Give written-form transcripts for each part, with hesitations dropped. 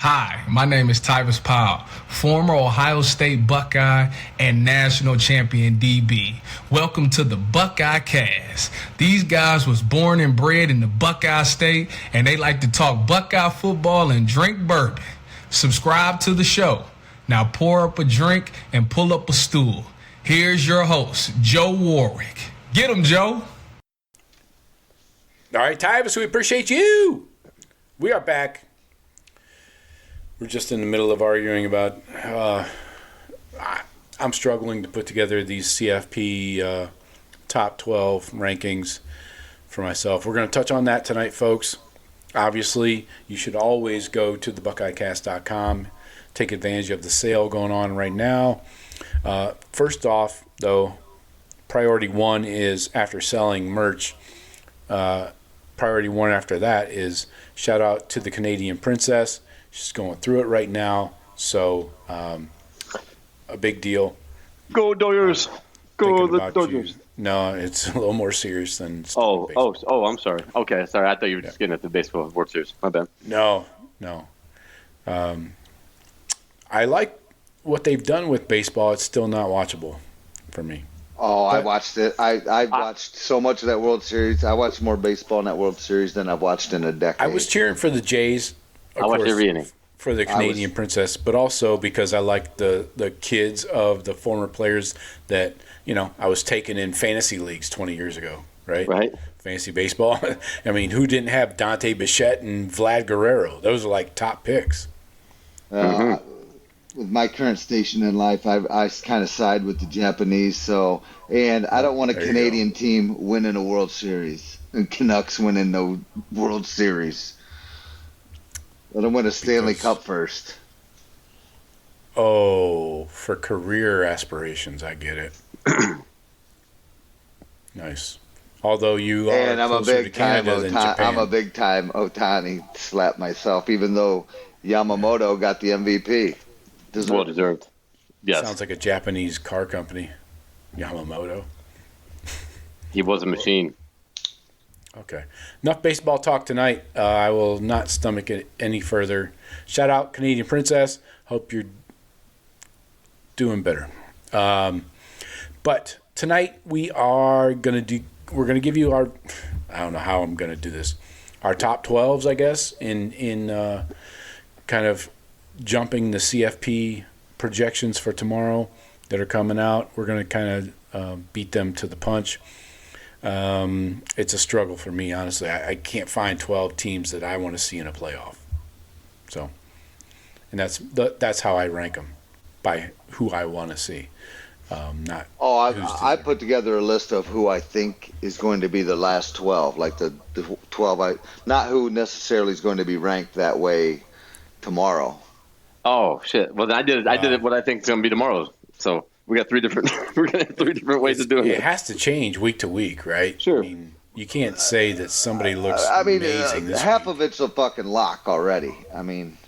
Hi, my name is Tyvis Powell, former Ohio State Buckeye and national champion DB. Welcome to the Buckeye Cast. These guys was born and bred in the Buckeye State, and they like to talk Buckeye football and drink bourbon. Subscribe to the show. Now pour up a drink and pull up a stool. Here's your host, Joe Warwick. Get him, Joe. All right, Tyvis, we appreciate you. We are back. We're just in the middle of arguing about I'm struggling to put together these CFP top 12 rankings for myself. We're going to touch on that tonight, folks. Obviously, you should always go to thebuckeyecast.com, take advantage of the sale going on right now. First off, though, priority one is after selling merch. Priority one after that is shout out to the Canadian Princess. She's going through it right now, so a big deal. Go Dodgers! Go the Dodgers! No, it's a little more serious than. Oh! I'm sorry. Okay, sorry. I thought you were just getting at the baseball World Series. My bad. No. I like what they've done with baseball. It's still not watchable for me. Oh, I watched it. I watched so much of that World Series. I watched more baseball in that World Series than I've watched in a decade. I was cheering for the Jays. I watched every inning. For the Canadian Princess, but also because I like the kids of the former players that, I was taking in fantasy leagues 20 years ago, right? Right. Fantasy baseball. I mean, who didn't have Dante Bichette and Vlad Guerrero? Those are like top picks. With my current station in life, I kind of side with the Japanese. And I don't want a Canadian team winning a World Series and Canucks winning the World Series. Let them win a Stanley Cup first. Oh, for career aspirations, I get it. Nice. Although you are and I'm a big time Otani slap myself, even though Yamamoto got the MVP. Well deserved. Yes. Sounds like a Japanese car company. Yamamoto. He was a machine. Okay. Enough baseball talk tonight. I will not stomach it any further. Shout out Canadian Princess. Hope you're doing better. But tonight we're going to give you our, I don't know how I'm going to do this, our top 12s, I guess, in kind of jumping the CFP projections for tomorrow that are coming out. We're going to kind of beat them to the punch. It's a struggle for me, honestly. I can't find 12 teams that I want to see in a playoff. So, and that's how I rank them, by who I want to see. Not. I put together a list of who I think is going to be the last 12, like the 12. Not who necessarily is going to be ranked that way tomorrow. Oh shit! Well, I did it. What I think is going to be tomorrow. So. We got three different ways of doing it. It has to change week to week, right? Sure. I mean, you can't say that somebody looks amazing this half week. of it's a fucking lock already. I mean,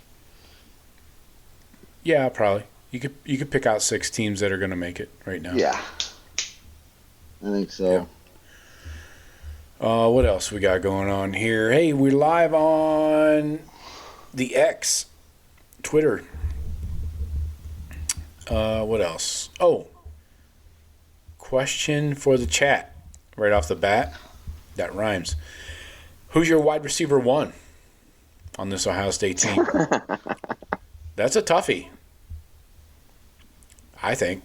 yeah, probably. You could pick out 6 teams that are going to make it right now. Yeah, I think so. Yeah. What else we got going on here? Hey, we're live on the X, Twitter. What else? Oh, question for the chat right off the bat. That rhymes. Who's your wide receiver 1 on this Ohio State team? That's a toughie, I think.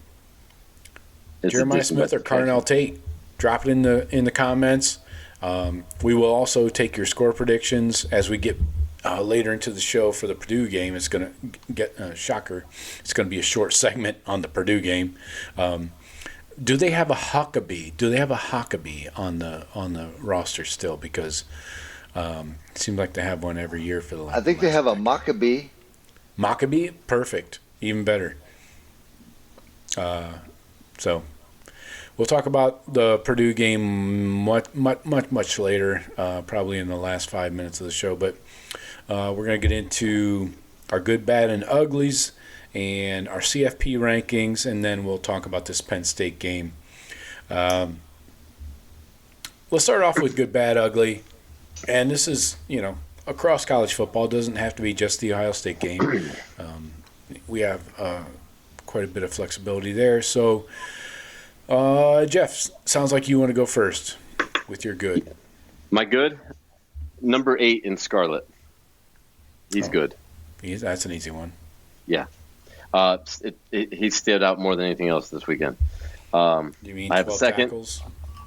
Jeremiah Smith or Carnell Tate? Drop it in the comments. We will also take your score predictions as we get later into the show for the Purdue game. It's going to get shocker. It's going to be a short segment on the Purdue game. Do they have a Huckabee? Do they have a Huckabee on the roster still? Because it seems like they have one every year for the last. I think they have a Maccabee. Maccabee, perfect, even better. So we'll talk about the Purdue game much later, probably in the last 5 minutes of the show. But we're going to get into our good, bad, and uglies and our CFP rankings, and then we'll talk about this Penn State game. Let's start off with good, bad, ugly. And this is, across college football. It doesn't have to be just the Ohio State game. We have quite a bit of flexibility there. So, Jeff, sounds like you want to go first with your good. My good? Number 8 in Scarlet. He's good. That's an easy one. Yeah. He stood out more than anything else this weekend. You mean I have 12 a second. tackles?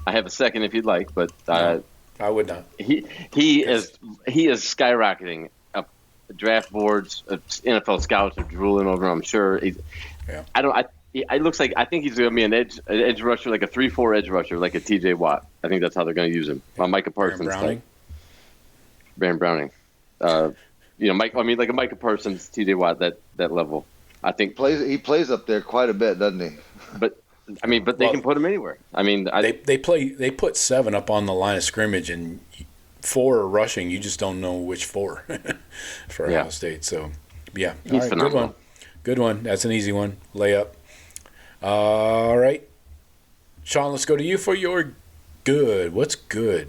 I have a second if you'd like, but No, I would not. he is skyrocketing up draft boards. NFL scouts are drooling over him. I'm sure. Yeah. I think he's going to be an edge rusher, like a 3-4 edge rusher, like a T.J. Watt. I think that's how they're going to use him. Micah Parsons. Baron Browning. Like a Micah Parsons, T.J. Watt, that level. I think He plays up there quite a bit, doesn't he? But they can put him anywhere. I mean, they put 7 up on the line of scrimmage and 4 are rushing. You just don't know which 4 for Ohio State. So, yeah, he's phenomenal. Good one. That's an easy one. Layup. All right, Sean, let's go to you for your good. What's good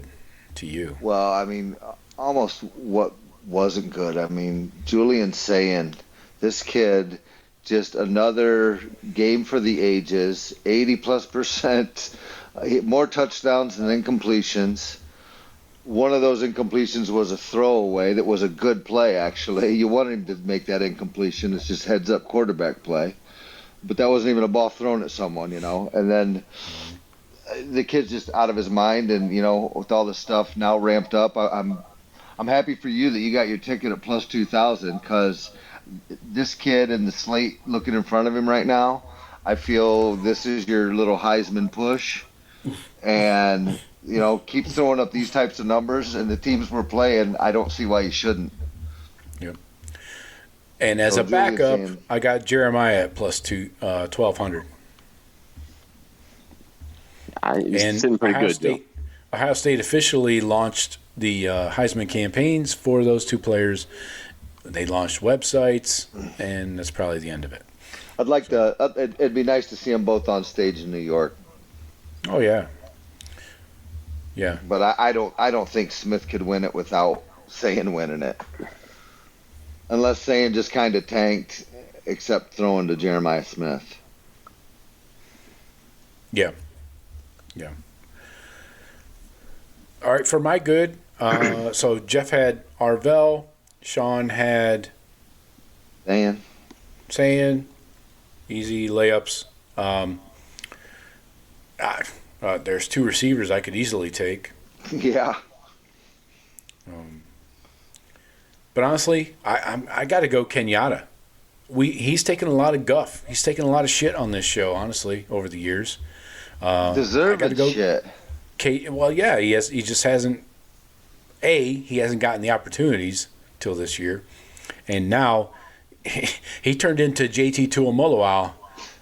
to you? Well, I mean, almost what wasn't good. I mean, Julian Sayin, this kid, just another game for the ages, 80+%, more touchdowns than incompletions. One of those incompletions was a throwaway that was a good play, actually. You wanted him to make that incompletion. It's just heads-up quarterback play. But that wasn't even a ball thrown at someone, And then the kid's just out of his mind, and, with all this stuff now ramped up, I'm happy for you that you got your ticket at plus 2,000, because this kid and the slate looking in front of him right now, I feel this is your little Heisman push. And, keep throwing up these types of numbers, and the teams we're playing, I don't see why you shouldn't. Yep. And as a backup, I got Jeremiah at plus 1,200. He's sitting pretty good. Ohio State officially launched the Heisman campaigns for those 2 players. They launched websites, and that's probably the end of it. I'd like to. It'd be nice to see them both on stage in New York. Oh yeah, yeah. But I don't think Smith could win it without Sayin winning it, unless Sayin just kind of tanked, except throwing to Jeremiah Smith. Yeah, yeah. All right, for my good. So Jeff had Arvell. Sean had Sayin, easy layups. There's 2 receivers I could easily take. Yeah. But honestly, I got to go Kenyatta. He's taken a lot of guff. He's taken a lot of shit on this show, honestly, over the years. Deserved shit. Well, yeah, he has. He just hasn't. He hasn't gotten the opportunities till this year, and now he turned into JT Tuimoloau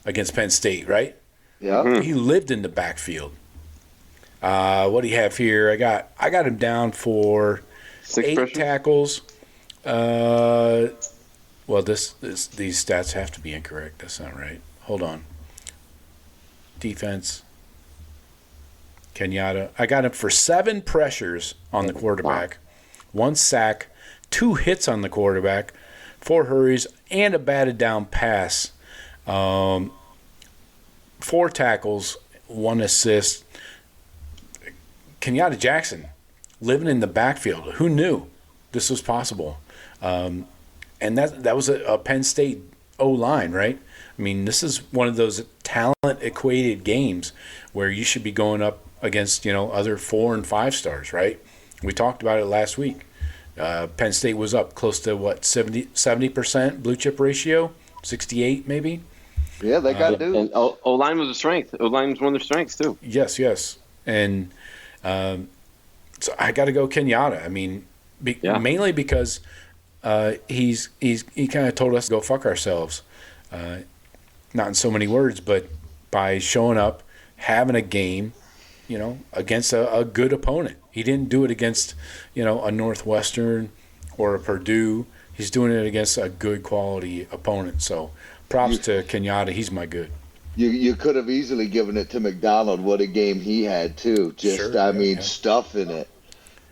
against Penn State, right? Yeah. He lived in the backfield. What do you have here? I got him down for 8 tackles. Well, these stats have to be incorrect. That's not right. Hold on. Defense. Kenyatta. I got him for 7 pressures on the quarterback, 1 sack, 2 hits on the quarterback, 4 hurries, and a batted down pass. 4 tackles, 1 assist. Kenyatta Jackson living in the backfield. Who knew this was possible? And that was a Penn State O-line, right? I mean, this is one of those talent-equated games where you should be going up against, other 4 and 5 stars, right? We talked about it last week. Penn State was up close to, 70% blue chip ratio? 68 maybe? Yeah, they got dudes. And O-line was a strength. O-line was one of their strengths, too. Yes. And so I got to go Kenyatta. I mean, mainly because he kind of told us to go fuck ourselves. Not in so many words, but by showing up, having a game, against a good opponent. He didn't do it against, a Northwestern or a Purdue. He's doing it against a good quality opponent. So props to Kenyatta. He's my good. You could have easily given it to McDonald. What a game he had, too. Just, Sure, stuff in it.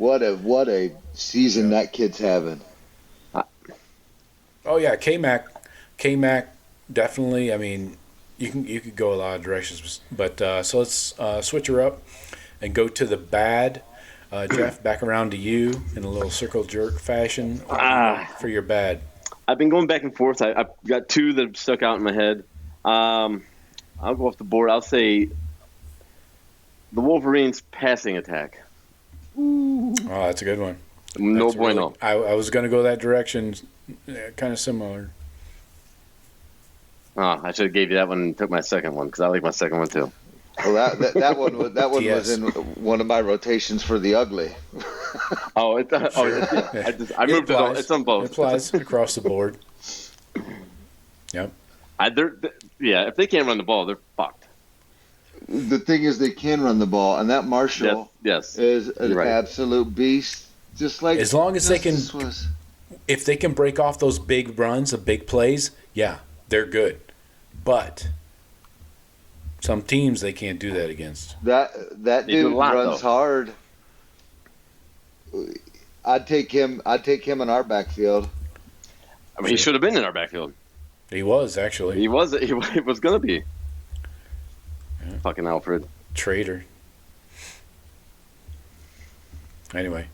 What a season that kid's having. Oh yeah, K-Mac, definitely. I mean, you could go a lot of directions, but so let's switch her up and go to the bad. Jeff, back around to you in a little circle jerk fashion for your bad. I've been going back and forth. I've got two that have stuck out in my head. I'll go off the board. I'll say the Wolverines' passing attack. Oh, that's a good one. No bueno. Really, I was going to go that direction, kind of similar. Oh, I should have gave you that one and took my second one because I like my second one too. Well, that one was in one of my rotations for the ugly. I moved it on. It's on both. It applies across the board. Yep. If they can't run the ball, they're fucked. The thing is, they can run the ball, and that Marshall is an absolute beast. Just like as long as they can, if they can break off those big runs, the big plays, yeah, they're good. But some teams they can't do that against. That dude runs hard. I'd take him in our backfield. I mean, he should have been in our backfield. He was actually. He was going to be. Yeah. Fucking Alfred. Traitor. Anyway,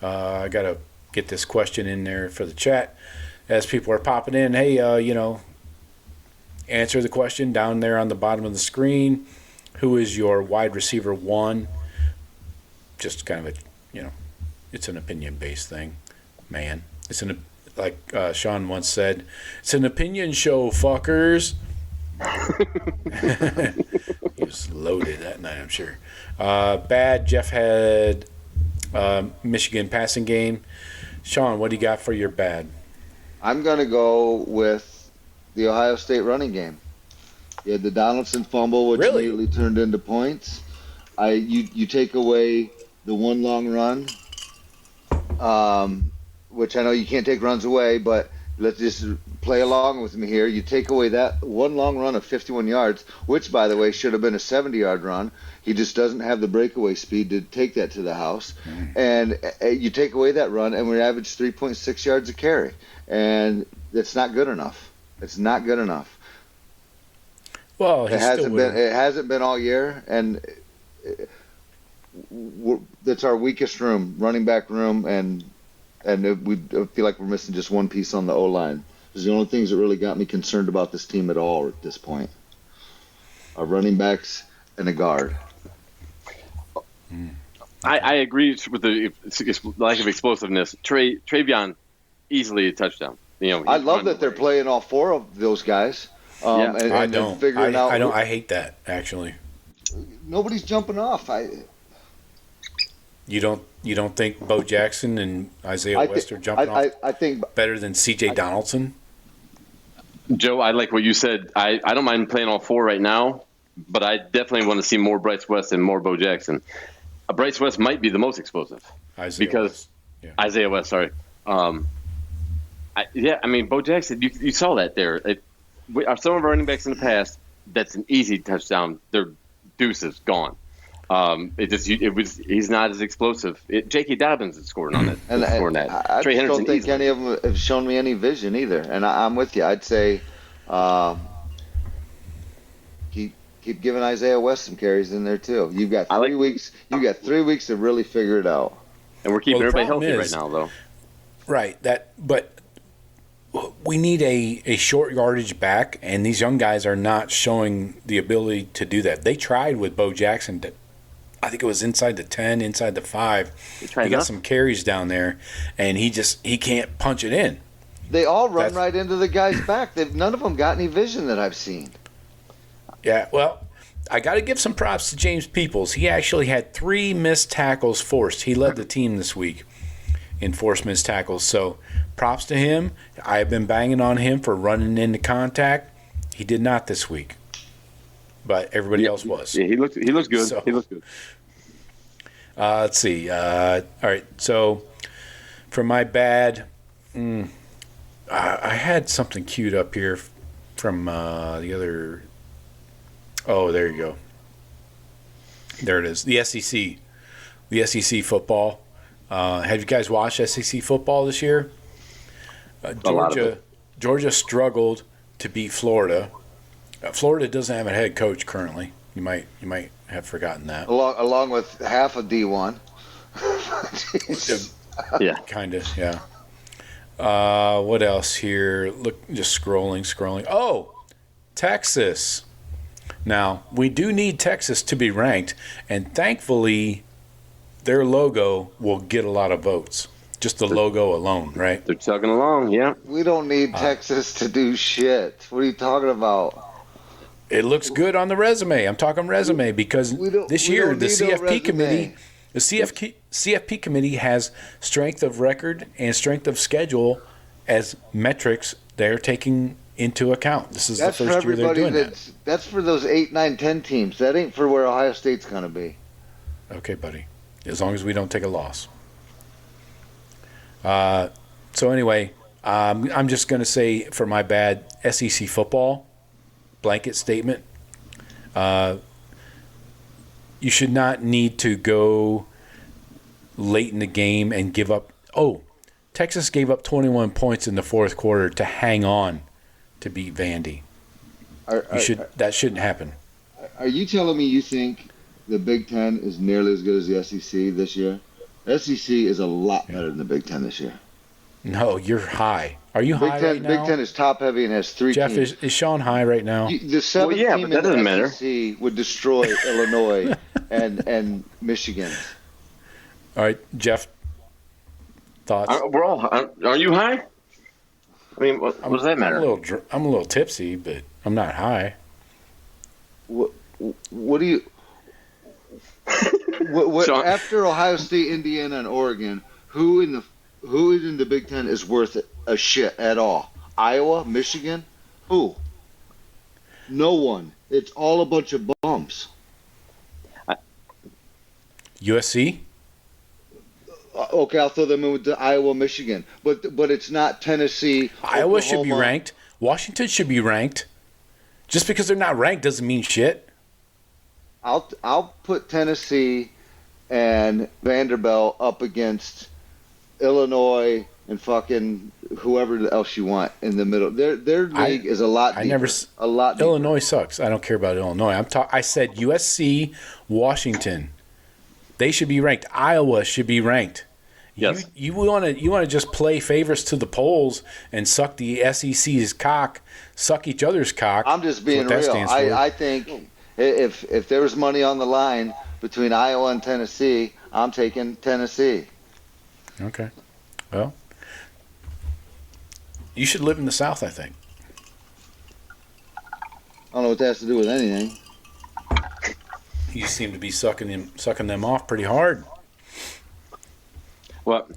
I got to get this question in there for the chat as people are popping in. Hey, answer the question down there on the bottom of the screen. Who is your wide receiver one? Just kind of it's an opinion-based thing, man. It's like Sean once said, it's an opinion show, fuckers. He was loaded that night, I'm sure. Bad, Jeff had Michigan passing game. Sean, what do you got for your bad? I'm going to go with the Ohio State running game. You had the Donaldson fumble, which immediately turned into points. You take away the one long run, which I know you can't take runs away, but let's just play along with me here. You take away that one long run of 51 yards, which, by the way, should have been a 70-yard run. He just doesn't have the breakaway speed to take that to the house. And you take away that run, and we average 3.6 yards a carry. And it's not good enough. It's not good enough. Well, it hasn't been all year, and that's our weakest room, running back room, and we feel like we're missing just one piece on the O-line. Those are the only things that really got me concerned about this team at all at this point. Our running backs and a guard. I agree with the lack of explosiveness. Travion, easily a touchdown. I love that they're playing all four of those guys. I don't. I hate that, actually. Nobody's jumping off. You don't think Bo Jackson and Isaiah West are jumping off? I think better than C.J. Donaldson. Joe, I like what you said. I don't mind playing all four right now, but I definitely want to see more Bryce West and more Bo Jackson. Bryce West might be the most explosive Isaiah West. Sorry. Bo Jackson. You saw that there. Some of our running backs in the past, that's an easy touchdown. They're deuces gone. He's not as explosive. J.K. Dobbins is scoring on it. And I don't think any of them have shown me any vision either. And I'm with you. I'd say keep giving Isaiah West some carries in there too. You've got 3 weeks. You've got 3 weeks to really figure it out. And we're keeping everybody healthy right now, though. Right. But we need a short yardage back, and these young guys are not showing the ability to do that. They tried with Bo Jackson. I think it was inside the 10, inside the 5. He got some carries down there, and he can't punch it in. They all run right into the guy's back. None of them got any vision that I've seen. Yeah, well, I got to give some props to James Peoples. He actually had 3 missed tackles forced. He led the team this week in forced missed tackles. So props to him. I've been banging on him for running into contact. He did not this week, but everybody else was. Yeah, he looked good. So, he looked good. Let's see. All right. So for my bad, I had something queued up here from the other. Oh, there you go. There it is. The SEC football. Have you guys watched SEC football this year? A lot of it. Georgia struggled to beat Florida. Florida doesn't have a head coach currently. You might have forgotten that. Along with half of D1. Yeah. Kind of, yeah. What else here? Look, just scrolling. Oh, Texas. Now, we do need Texas to be ranked, and thankfully, their logo will get a lot of votes. Just the logo alone, right? They're chugging along, yeah. We don't need Texas to do shit. What are you talking about? It looks good on the resume. I'm talking resume because this year the CFP committee, CFP committee has strength of record and strength of schedule as metrics they're taking into account. This is the first year they're doing that. That's for those 8, 9, 10 teams. That ain't for where Ohio State's going to be. Okay, buddy. As long as we don't take a loss. So anyway, I'm just going to say for my bad, SEC football, blanket statement, you should not need to go late in the game and give up. Oh, Texas gave up 21 points in the fourth quarter to hang on to beat Vandy. That shouldn't happen. Are you telling me you think the Big Ten is nearly as good as the SEC this year? SEC is a lot better than the Big Ten this year. No, you're high. Are you high right now? Big Ten is top heavy and has 3 Jeff, teams. is Sean high right now? The 7th team but that doesn't in the matter. SEC would destroy Illinois and Michigan. All right, Jeff, thoughts? Are you high? I mean, what does that matter? I'm a little tipsy, but I'm not high. What do you... what, after Ohio State, Indiana, and Oregon, who in the Big Ten is worth a shit at all? Iowa, Michigan, who? No one. It's all a bunch of bumps. USC? Okay, I'll throw them in with the Iowa, Michigan, but it's not Tennessee. Iowa Oklahoma. should be ranked. Washington should be ranked. Just because they're not ranked doesn't mean shit. I'll put Tennessee and Vanderbilt up against Illinois and fucking whoever else you want in the middle. Their league is a lot deeper. A lot deeper. Illinois sucks. I don't care about Illinois. I said USC, Washington. They should be ranked. Iowa should be ranked. Yes. You want to just play favorites to the polls and suck the SEC's cock, suck each other's cock. I'm just being real. I think if there was money on the line between Iowa and Tennessee, I'm taking Tennessee. Okay. Well, you should live in the South, I think. I don't know what that has to do with anything. You seem to be sucking them off pretty hard. Well,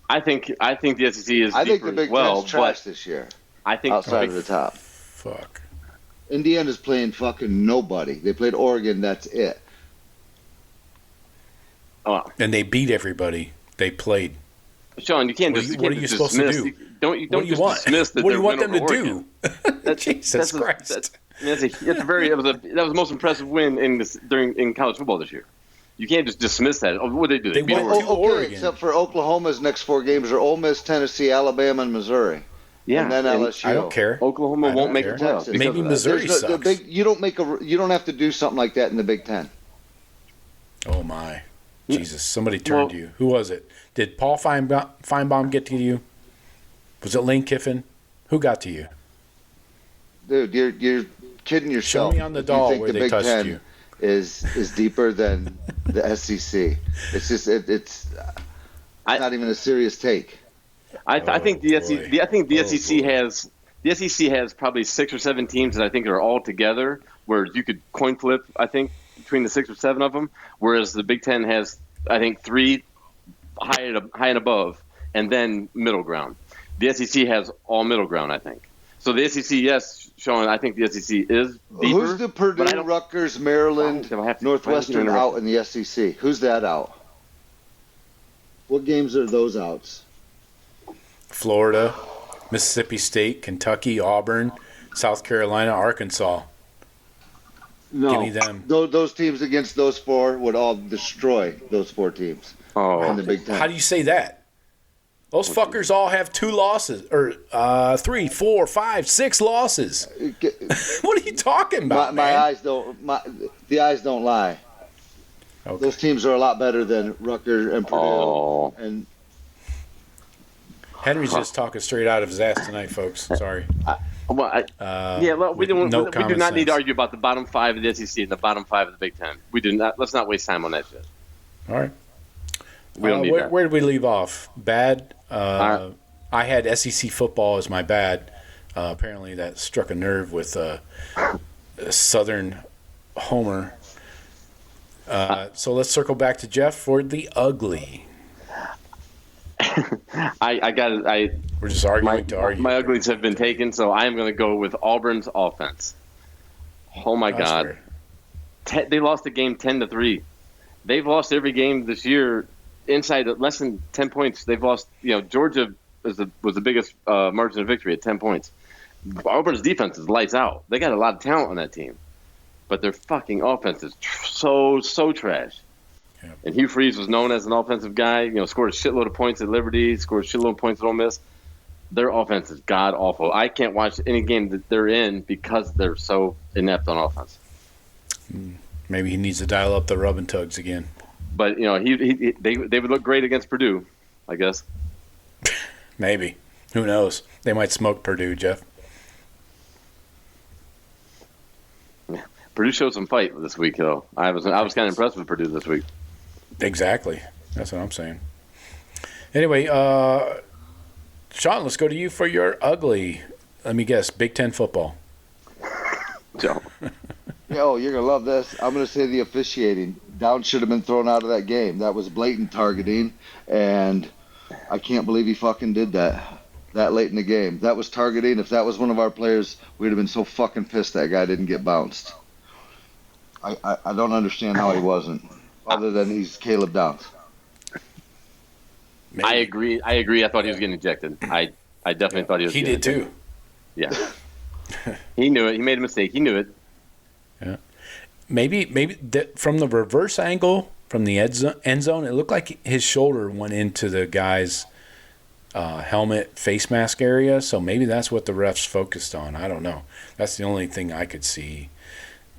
I think the SEC is I think deeper the Big as well, Ten's trash but this year. I think outside of the top. Fuck. Indiana's playing fucking nobody. They played Oregon. That's it. And they beat everybody they played. Sean, you can't just. What are you supposed to do? Don't What do you want? dismiss that What do you they're want them to Oregon. do? Jesus Christ! That was the most impressive win in college football this year. You can't just dismiss that. What did they do? They beat won Oregon. Oregon. Except for Oklahoma's next 4 games are Ole Miss, Tennessee, Alabama, and Missouri. Yeah, and then LSU. I don't care. Oklahoma I won't don't make care. the playoffs. because Maybe of that. Missouri sucks. You don't have to do something like that in the Big Ten. Oh my, Jesus! Somebody turned to you. Who was it? Did Paul Feinbaum get to you? Was it Lane Kiffin? Who got to you? Dude, you're kidding yourself. Show me on the if doll you think where the they Big touched Ten you. is deeper than the SEC. It's just it's not even a serious take. I think the SEC has probably 6 or 7 teams that I think are all together where you could coin flip. I think between the 6 or 7 of them, whereas the Big Ten has I think 3 high and above, and then middle ground. The SEC has all middle ground, I think. So the SEC, yes, Sean, I think the SEC is deeper. Who's the Purdue, Rutgers, Maryland, Northwestern out in the SEC? Who's that out? What games are those outs? Florida, Mississippi State, Kentucky, Auburn, South Carolina, Arkansas. No, Give me them. Those teams against those 4 would all destroy those 4 teams. in the Big Ten. How do you say that? Those fuckers all have 2 losses, or 3, 4, 5, 6 losses. What are you talking about, man? The eyes don't lie. Okay. Those teams are a lot better than Rutgers and Purdue. And Henry's just talking straight out of his ass tonight, folks. Sorry. We do not need to argue about the bottom 5 of the SEC and the bottom 5 of the Big Ten. We do not. Let's not waste time on that shit. All right. We don't need that. Where did we leave off? Bad. I had SEC football as my bad. Apparently, that struck a nerve with a Southern homer. So let's circle back to Jeff for the ugly. We're just arguing to argue. My uglies have been taken, so I am going to go with Auburn's offense. Oh my God, they lost the game 10-3. They've lost every game this year inside less than 10 points. They've lost. Georgia was the biggest margin of victory at 10 points. Auburn's defense is lights out. They got a lot of talent on that team, but their fucking offense is so trash. Yeah. And Hugh Freeze was known as an offensive guy. Scored a shitload of points at Liberty. Scored a shitload of points at Ole Miss. Their offense is god awful. I can't watch any game that they're in because they're so inept on offense. Maybe he needs to dial up the rub and tugs again. But they would look great against Purdue, I guess. Maybe. Who knows? They might smoke Purdue, Jeff. Purdue showed some fight this week, though. I was kind of impressed with Purdue this week. Exactly. That's what I'm saying. Anyway, Sean, let's go to you for your ugly. Let me guess, Big Ten football. Joe. Yo, you're going to love this. I'm going to say the officiating. Downs should have been thrown out of that game. That was blatant targeting, and I can't believe he fucking did that late in the game. That was targeting. If that was one of our players, we'd have been so fucking pissed that guy didn't get bounced. I don't understand how he wasn't, other than he's Caleb Downs. Maybe. I agree. I thought he was getting ejected. I definitely thought he was. He did too. Yeah. He knew it. He made a mistake. He knew it. Yeah. Maybe from the reverse angle from the end zone, it looked like his shoulder went into the guy's helmet face mask area. So maybe that's what the refs focused on. I don't know. That's the only thing I could see.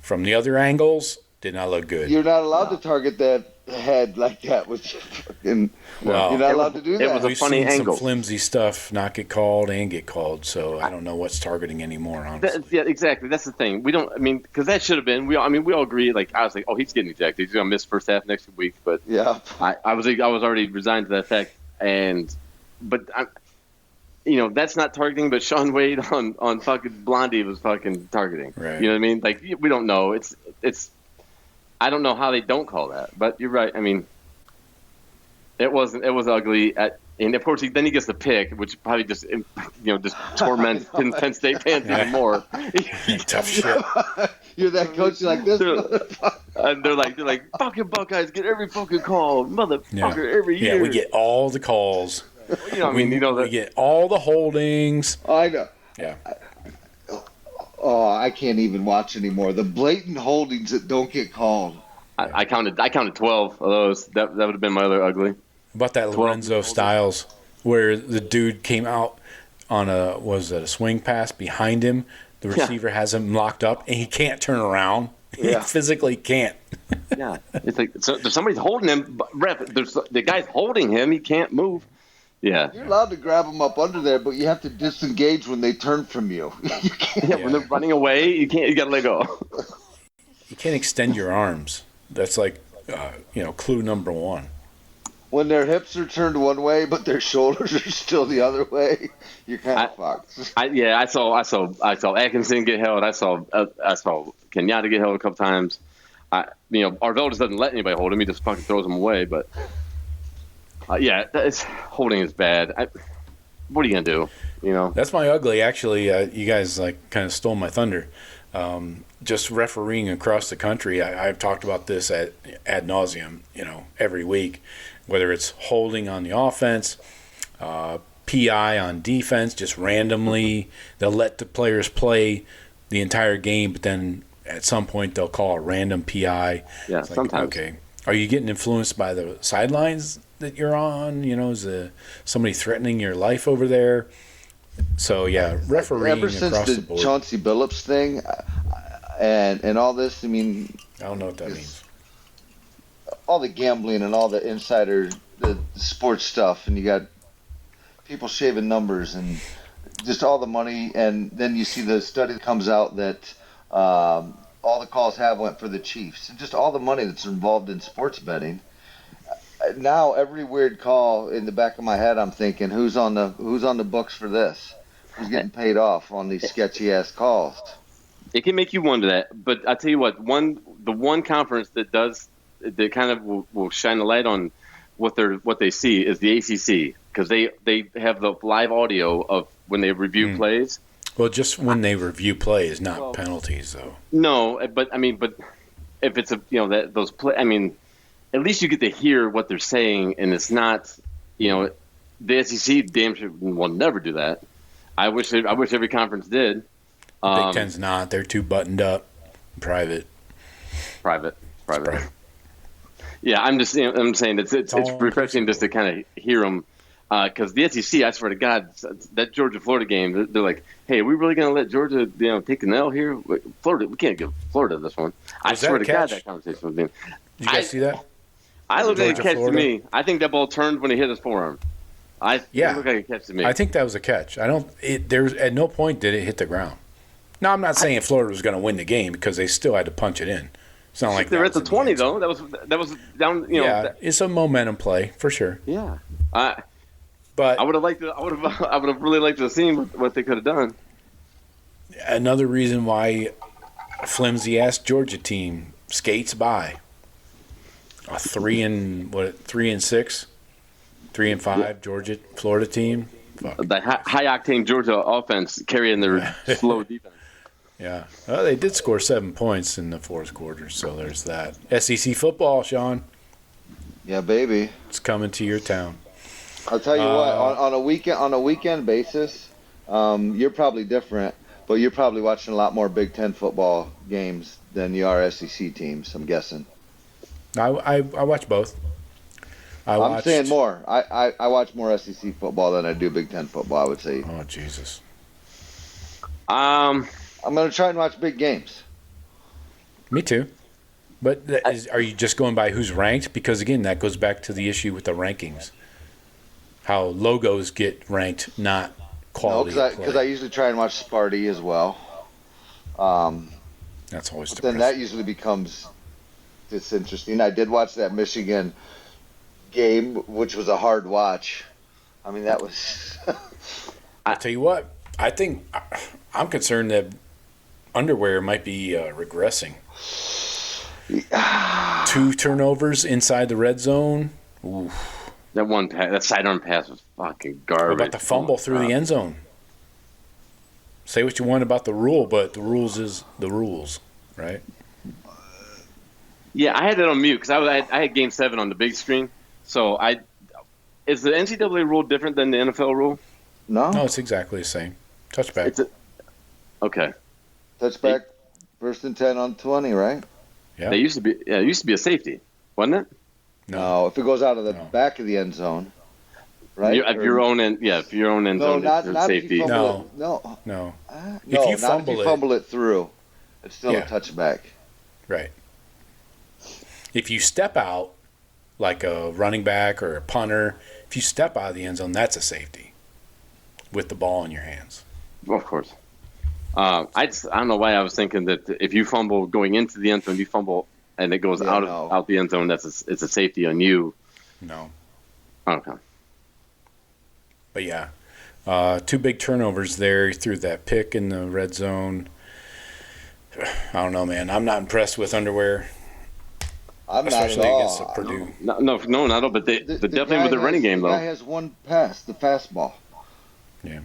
From the other angles, did not look good. You're not allowed to target that head like that with fucking. Well, you're not allowed to do that. It was a funny angle. Some flimsy stuff not get called and get called, so I don't know what's targeting anymore. Honestly, yeah, exactly. That's the thing. We don't. I mean, because that should have been. We all agree. Like I was like, oh, he's getting ejected. He's gonna miss first half next week. But yeah, I was already resigned to that fact. That's not targeting. But Sean Wade on fucking Blondie was fucking targeting. Right. You know what I mean? Like we don't know. It's. I don't know how they don't call that. But you're right. I mean, it was ugly. And of course, then he gets the pick, which probably just torments Penn State fans even more. Tough shit. You're that coach like this. And they're like, fucking Buckeyes get every fucking call, motherfucker, every year. Yeah, we get all the calls. We get all the holdings. I know. Yeah. Oh, I can't even watch anymore. The blatant holdings that don't get called. I counted 12 of those. That would have been my other ugly. About that Lorenzo Styles, where the dude came out on a swing pass behind him. The receiver has him locked up, and he can't turn around. Yeah. He physically can't. Yeah, it's like somebody's holding him. Ref, the guy's holding him. He can't move. Yeah, you're allowed to grab them up under there, but you have to disengage when they turn from you. When they're running away, you can't. You got to let go. You can't extend your arms. That's like, clue number one. When their hips are turned one way, but their shoulders are still the other way, you're kind of fucked. I saw Atkinson get held. I saw Kenyatta get held a couple times. Arvell just doesn't let anybody hold him. He just fucking throws them away. But holding is bad. What are you gonna do? That's my ugly. Actually, you guys kind of stole my thunder. Just refereeing across the country, I've talked about this ad nauseum, every week, whether it's holding on the offense, PI on defense, just randomly. They'll let the players play the entire game, but then at some point they'll call a random PI. Yeah, sometimes. Okay, are you getting influenced by the sidelines that you're on? Is somebody threatening your life over there? So yeah, refereeing ever since across the the board. Chauncey Billups thing, and all this, I mean, I don't know what that means. All the gambling and all the insider, the sports stuff, and you got people shaving numbers and just all the money, and then you see the study that comes out that all the calls went for the Chiefs, and just all the money that's involved in sports betting. Now every weird call in the back of my head, I'm thinking, who's on the books for this? Who's getting paid off on these sketchy ass calls? It can make you wonder that, but I tell you what, the one conference that kind of will shine a light on what they see is the ACC, because they have the live audio of when they review plays. Well, just when they review plays, not penalties, though. No, but if it's those play, at least you get to hear what they're saying, and it's not, the SEC damn sure will never do that. I wish every conference did. Big Ten's not. They're too buttoned up. Private. Yeah, I'm saying it's refreshing just to kind of hear them, because the SEC, I swear to God, that Georgia-Florida game, they're like, hey, are we really going to let Georgia take an L here? Florida, we can't give Florida this one. I swear to God, that conversation was being. Did you guys see that? I looked like a catch to me. I think that ball turned when he hit his forearm. It looked like a catch to me. I think that was a catch. There's at no point did it hit the ground. Now, I'm not saying Florida was going to win the game because they still had to punch it in. It's not like they're at the 20 though. That was down. It's a momentum play for sure. Yeah. But I would have really liked to have seen what they could have done. Another reason why a flimsy ass Georgia team skates by. A 3-6, 3-5 Georgia Florida team. Fuck. The high octane Georgia offense carrying their slow defense. Yeah. Well, they did score 7 points in the fourth quarter, so there's that. SEC football, Sean. Yeah, baby. It's coming to your town. I'll tell you what. On a weekend basis, you're probably different, but you're probably watching a lot more Big Ten football games than you are SEC teams. I'm guessing. I watch both. I'm saying more. I watch more SEC football than I do Big Ten football, I would say. Oh, Jesus. I'm going to try and watch big games. Me too. But are you just going by who's ranked? Because, again, that goes back to the issue with the rankings. How logos get ranked, not quality. No, because I usually try and watch Sparty as well. That's always depressing. Then that usually becomes interesting. I did watch that Michigan game, which was a hard watch. That was. I'll tell you what. I think I'm concerned that underwear might be regressing. 2 turnovers inside the red zone. Ooh. That sidearm pass was fucking garbage. What about the fumble through the end zone? Say what you want about the rule, but the rules is the rules, right? Yeah, I had it on mute because I had Game 7 on the big screen. So is the NCAA rule different than the NFL rule? No, it's exactly the same. Touchback. Okay. Touchback, 1st and 10 on 20, right? Yeah. It used to be a safety, wasn't it? No, if it goes out of the back of the end zone, right? If your own end zone, not safety. If you fumble it through, it's still a touchback. Right. If you step out, like a running back or a punter, if you step out of the end zone, that's a safety with the ball in your hands. Well, of course. I don't know why I was thinking that if you fumble going into the end zone, you fumble and it goes out the end zone, it's a safety on you. No. Okay. But yeah, 2 big turnovers there through that pick in the red zone. I don't know, man. I'm not impressed with underwear. I'm especially not at all. Against Purdue. No, not all. But they definitely with the running game though. The guy has one pass, the fastball. Yeah.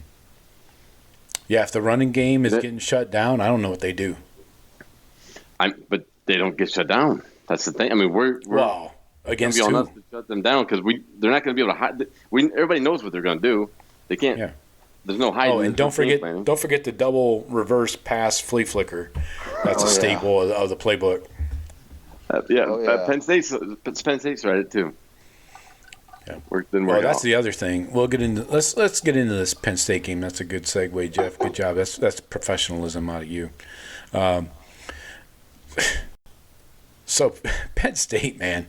Yeah, if the running game is getting shut down, I don't know what they do. But they don't get shut down. That's the thing. we're against be on who? us to shut them down because they're not going to be able to hide. Everybody knows what they're going to do. They can't. Yeah. There's no hiding. Oh, and don't forget the double reverse pass flea flicker. That's a staple of the playbook. Penn State's right it too. That's the other thing. We'll get into let's get into this Penn State game. That's a good segue, Jeff. Good job. That's professionalism out of you. So Penn State, man,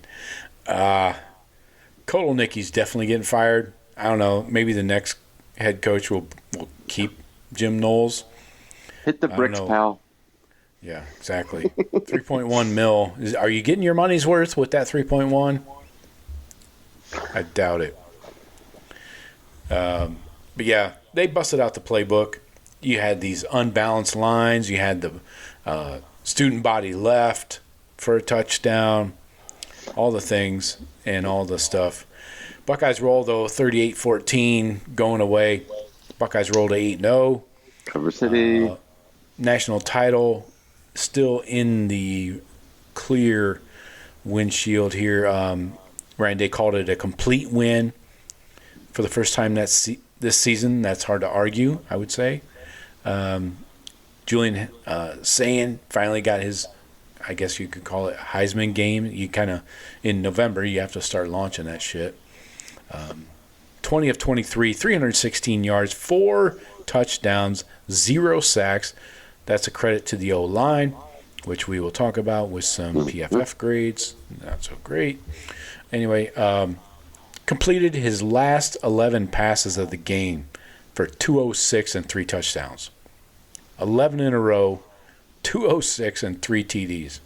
Kotelnicki's definitely getting fired. I don't know. Maybe the next head coach will keep Jim Knowles. Hit the bricks, pal. Yeah, exactly. 3.1 mil. Are you getting your money's worth with that 3.1? I doubt it. But yeah, they busted out the playbook. You had these unbalanced lines. You had the student body left for a touchdown. All the things and all the stuff. Buckeyes rolled, though, 38-14 going away. Buckeyes rolled to 8-0. Cover City. National title still in the clear windshield here. Ryan Day called it a complete win for the first time this season. That's hard to argue, I would say. Julian Sayin finally got his, I guess you could call it, Heisman game. You kind of, in November, you have to start launching that shit. 20 of 23, 316 yards, 4 touchdowns, 0 sacks. That's a credit to the O-line, which we will talk about with some PFF grades. Not so great. Anyway, completed his last 11 passes of the game for 206 and 3 touchdowns. 11 in a row, 206 and 3 TDs.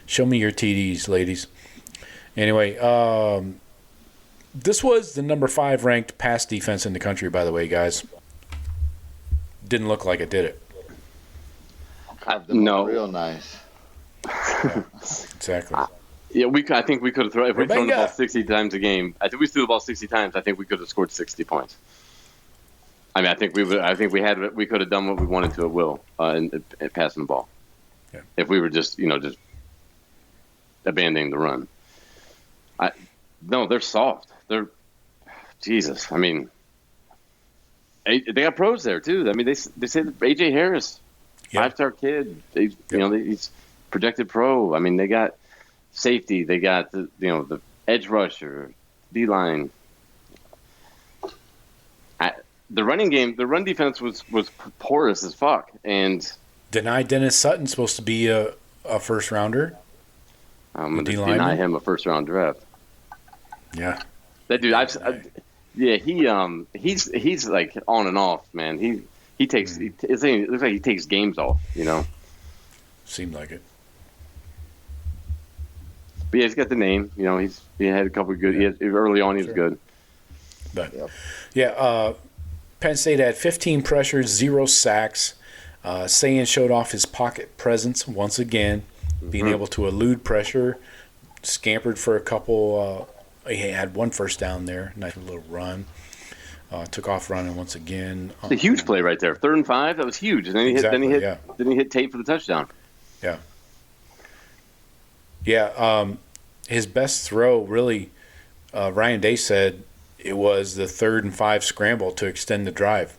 Show me your TDs, ladies. Anyway, this was the number 5 ranked pass defense in the country, by the way, guys. Didn't look like it, did it? No. Real nice. Exactly. Yeah, I think we could have thrown, if we thrown the ball 60 times a game. I think we threw the ball 60 times. I think we could have scored 60 points. I mean, I think we could have done what we wanted to at will in passing the ball. Yeah. If we were just abandoning the run. No, they're soft. Jesus. I mean, they got pros there too. I mean, they said AJ Harris, 5-star kid. He's projected pro. I mean, they got safety. They got the edge rusher, D-line. The running game, the run defense was porous as fuck. And deny Dennis Sutton supposed to be a first rounder. I'm going to deny him a first round draft. Yeah, that dude. He's like on and off, man. He takes. It looks like he takes games off. Seemed like it. But yeah, he's got the name. He had a couple of good. Early on, he was good. But Penn State had 15 pressures, 0 sacks. Sayin showed off his pocket presence once again, being able to elude pressure. Scampered for a couple. He had 1 first down there. Nice little run. Took off running once again. It's a huge play right there. 3rd and 5. That was huge. And then he hit Tate for the touchdown. Yeah. Yeah. His best throw, really, Ryan Day said it was the 3rd and 5 scramble to extend the drive.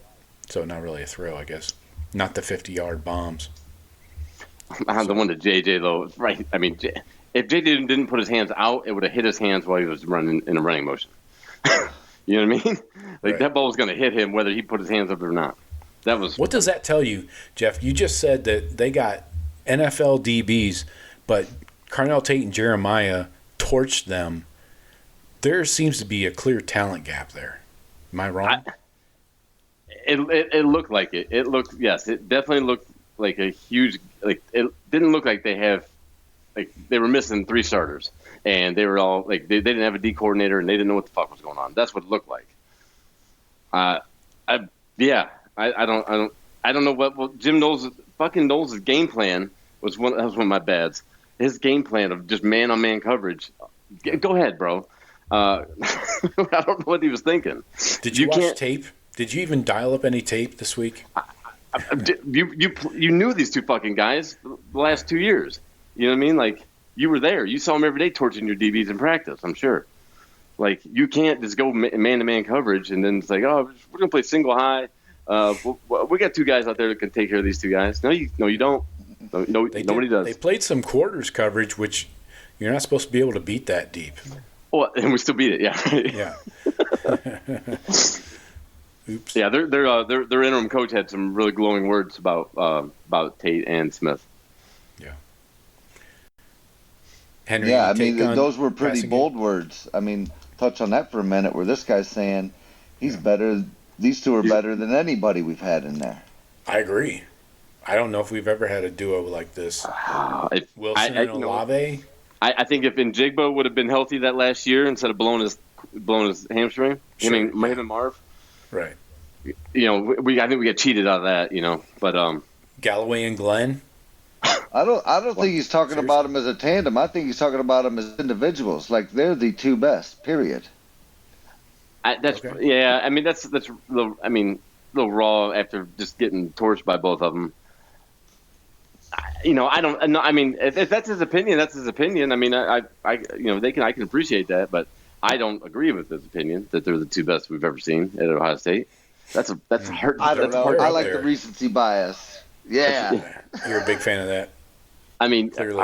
So not really a throw, I guess. Not the 50-yard bombs. The one to JJ, though, right? I mean, if JJ didn't put his hands out, it would have hit his hands while he was running in a running motion. You know what I mean? Like, that ball was going to hit him whether he put his hands up or not. That was. What does that tell you, Jeff? You just said that they got NFL DBs, but Carnell Tate and Jeremiah torched them. There seems to be a clear talent gap there. Am I wrong? It looked like it. It definitely looked like a huge. Like, it didn't look like they were missing 3 starters, and they were all like they didn't have a D coordinator and they didn't know what the fuck was going on. That's what it looked like. I don't know what Jim Knowles' game plan was. That was one of my bads. His game plan of just man-on-man coverage. Go ahead, bro. I don't know what he was thinking. Did you watch tape? Did you even dial up any tape this week? You knew these 2 fucking guys the last 2 years. You know what I mean? Like, you were there. You saw them every day torching your DBs in practice, I'm sure. Like, you can't just go man-to-man coverage and then it's like, oh, we're going to play single high. We got 2 guys out there that can take care of these 2 guys. No, you don't. No, nobody does. They played some quarters coverage, which you're not supposed to be able to beat that deep. Oh, and we still beat it. Yeah. Right. Yeah. Oops. Yeah, their interim coach had some really glowing words about Tate and Smith. Yeah. Henry, Yeah, I mean, those were pretty bold words. I mean, touch on that for a minute, where this guy's saying he's better. These two are better than anybody we've had in there. I agree. I don't know if we've ever had a duo like this. Wilson and Olave. I think if Njigba would have been healthy that last year instead of blowing his hamstring, Sure, him and Marv. Right. I think we got cheated out of that, but Galloway and Glenn. I don't think he's talking about them as a tandem. I think he's talking about them as individuals. Like, they're the two best. Period. Yeah. I mean, that's a little raw after just getting torched by both of them. I don't know. I mean, if that's his opinion, that's his opinion. I mean, I can appreciate that, but I don't agree with his opinion that they're the two best we've ever seen at Ohio State. That's hard. I don't know. I like the recency bias. Yeah. You're a big fan of that. I mean, clearly.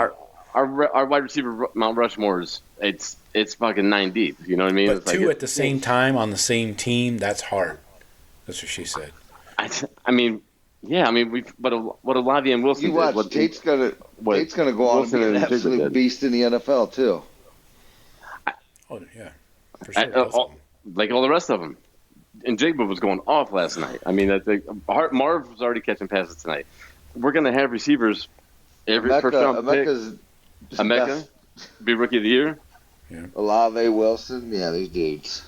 our wide receiver Mount Rushmore's it's fucking 9 deep. You know what I mean? But two at the same time on the same team, that's hard. That's what she said. I mean, what Olave and Wilson you watch, did. Tate's gonna go on and be an absolute beast in the NFL too. Oh yeah, for sure. Like all the rest of them. And Njigba was going off last night. I mean, Marv was already catching passes tonight. We're going to have receivers every first round pick. Emeka be rookie of the year. Yeah. Olave, Wilson, yeah, these dudes.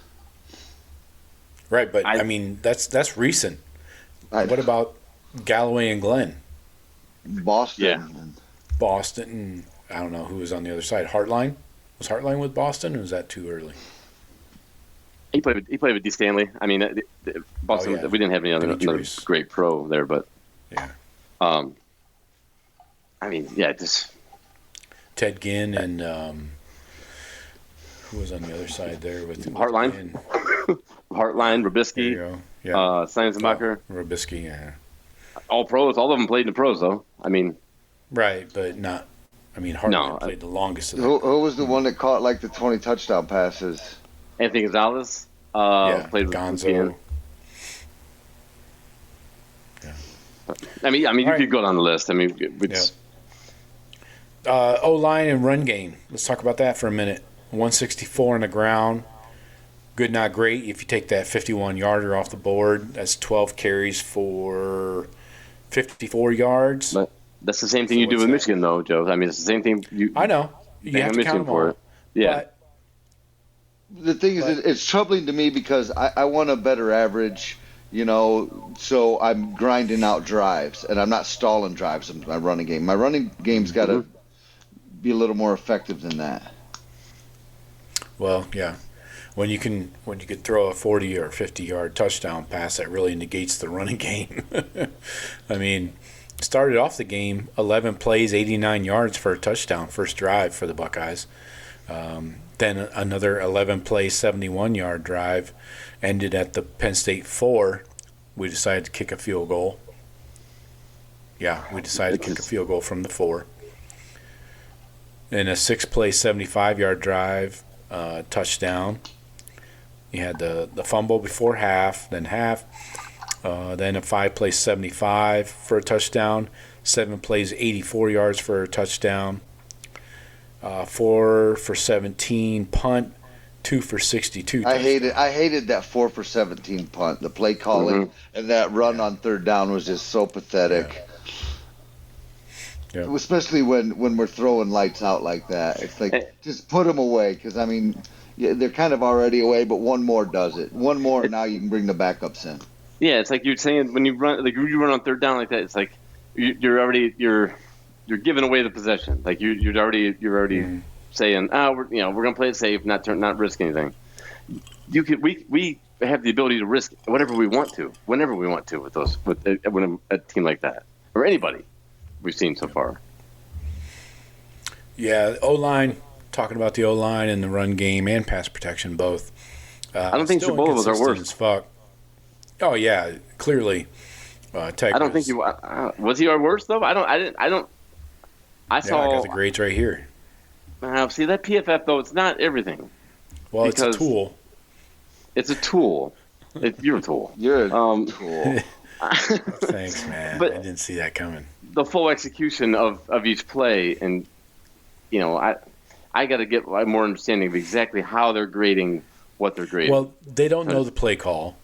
Right, but I mean that's recent. What about Galloway and Glenn? Boston. Yeah. Boston. And I don't know who was on the other side. Hartline? Was Hartline with Boston, or was that too early? He played with D. Stanley. I mean, Boston. We didn't have another great pro there, but yeah. I mean, yeah, just Ted Ginn and who was on the other side there with Hartline, Robisky, yeah, Science-Macher, Robisky, yeah. All pros. All of them played in the pros, though. I mean, right, but not. I mean, Hartline played the longest of them. Who was the one that caught like the 20 touchdown passes? Anthony Gonzalez played with Gonzo. Yeah. I mean, you could go down the list. I mean, it's O-line and run game. Let's talk about that for a minute. 164 on the ground. Good, not great. If you take that 51-yarder off the board, that's 12 carries for 54 yards. But that's the same thing you do with Michigan, though, Joe. I mean, it's the same thing. I know. You have to count them all. Yeah. The thing is, it's troubling to me because I want a better average, so I'm grinding out drives, and I'm not stalling drives in my running game. My running game's got to be a little more effective than that. Well, yeah. When you can throw a 40 or 50-yard touchdown pass, that really negates the running game. I mean, started off the game 11 plays, 89 yards for a touchdown, first drive for the Buckeyes. Then another 11-play, 71-yard drive ended at the Penn State 4. We decided to kick a field goal. Yeah, we decided to kick a field goal from the 4. Then a 6-play, 75-yard drive, touchdown. You had the fumble before half, then half. Then a 5-play, 75 for a touchdown. 7 plays, 84 yards for a touchdown. 4 for 17 punt, 2 for 62. I hated that 4 for 17 punt. The play calling and that run on third down was just so pathetic. Yeah. Especially when we're throwing lights out like that. It's like, just put them away, because I mean, they're kind of already away, but one more does it. One more, and now you can bring the backups in. Yeah, it's like you're saying when you run on third down like that. It's like you're giving away the possession. Like you're already saying, we're gonna play it safe, not risk anything. We have the ability to risk whatever we want to, whenever we want to, with a team like that, or anybody we've seen so far. Yeah, O-line. Talking about the O-line and the run game and pass protection both. I don't think Shabola was our worst. As fuck. Oh yeah, clearly. I don't think he was he our worst though. I saw. I got the grades right here. See that PFF though, it's not everything. Well, it's a tool. It's a tool. You're a tool. You're a tool. Thanks, man. But I didn't see that coming. the full execution of each play, and I got to get more understanding of exactly how they're grading what they're grading. Well, they don't know the play call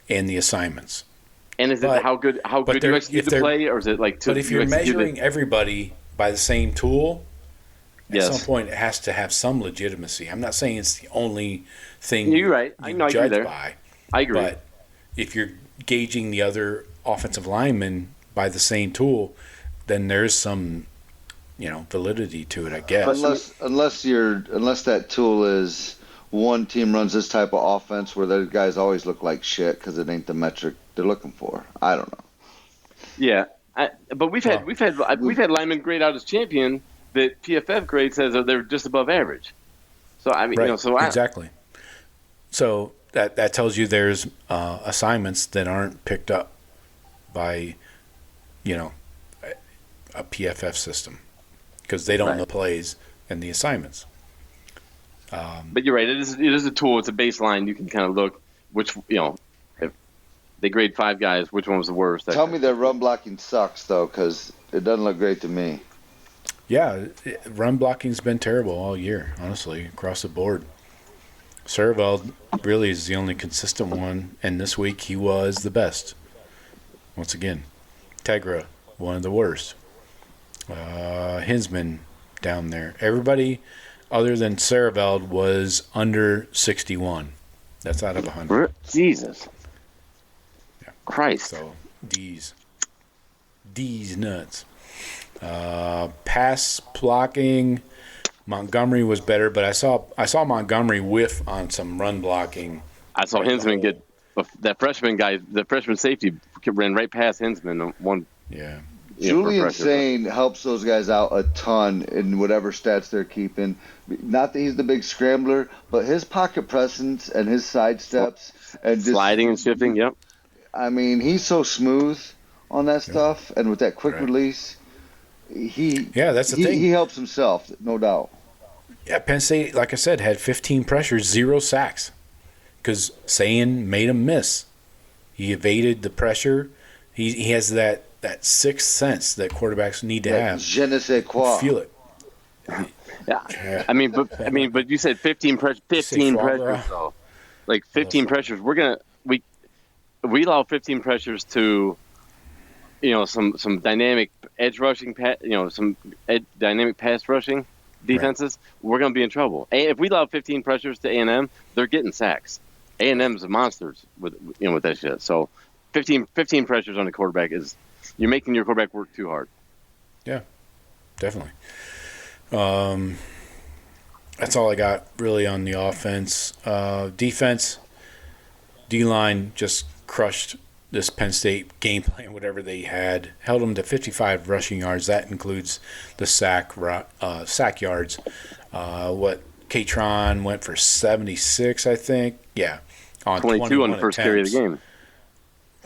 and the assignments. And is it how good you execute the play, or is it like? But if you're measuring everybody by the same tool, at some point it has to have some legitimacy. I'm not saying it's the only thing you're right. you I judge agree by. I agree. But if you're gauging the other offensive linemen by the same tool, then there's some, validity to it, I guess. But unless that tool is one team runs this type of offense where those guys always look like shit because it ain't the metric they're looking for. I don't know. Yeah, but we've had linemen grade out as champion that PFF grade says that they're just above average. So I mean, right. Exactly. So that tells you there's assignments that aren't picked up by, a PFF system because they don't know plays and the assignments. But you're right. It is a tool. It's a baseline. You can kind of look which if they grade 5 guys, which one was the worst. Tell me their run blocking sucks though, because it doesn't look great to me. Yeah, run blocking's been terrible all year, honestly, across the board. Serveld really is the only consistent one, and this week he was the best. Once again, Tegra, one of the worst. Hinsman down there. Everybody other than Serveld was under 61. That's out of 100. Jesus. Yeah. Christ. So, D's nuts. Pass blocking, Montgomery was better, but I saw Montgomery whiff on some run blocking. I saw Hinsman get that freshman guy, the freshman safety ran right past Hinsman. Yeah. Julian Sayin helps those guys out a ton in whatever stats they're keeping. Not that he's the big scrambler, but his pocket presence and his side steps and just sliding and shifting. Yep. I mean, he's so smooth on that stuff, and with that quick release, that's the thing. He helps himself, no doubt. Yeah, Penn State, like I said, had 15 pressures, 0 sacks, because Sayin made him miss. He evaded the pressure. He has that sixth sense that quarterbacks need to have. Je ne sais quoi. Feel it. Yeah. I mean, but you said 15 pressures. So, like 15 pressures. We allow 15 pressures to, some dynamic edge rushing, some dynamic pass rushing defenses. Right. We're gonna be in trouble. If we allow 15 pressures to A&M, they're getting sacks. A&M's monsters with that shit. So 15 pressures on the quarterback you're making your quarterback work too hard. Yeah, definitely. That's all I got really on the offense. Defense, D-line just crushed this Penn State game plan, whatever they had. Held them to 55 rushing yards. That includes the sack yards. Katron went for 76, I think. Yeah. On 22 on the first carry of the game.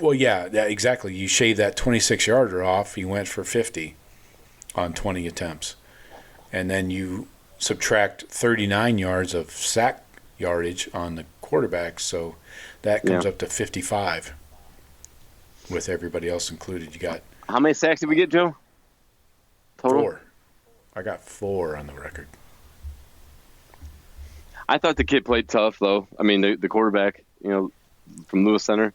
Well, yeah, exactly. You shave that 26-yarder off, he went for 50 on 20 attempts. And then you subtract 39 yards of sack yardage on the quarterback, so that comes up to 55 with everybody else included. You got how many sacks did we get, Joe? Total? 4. I got 4 on the record. I thought the kid played tough, though. I mean, the quarterback, from Lewis Center.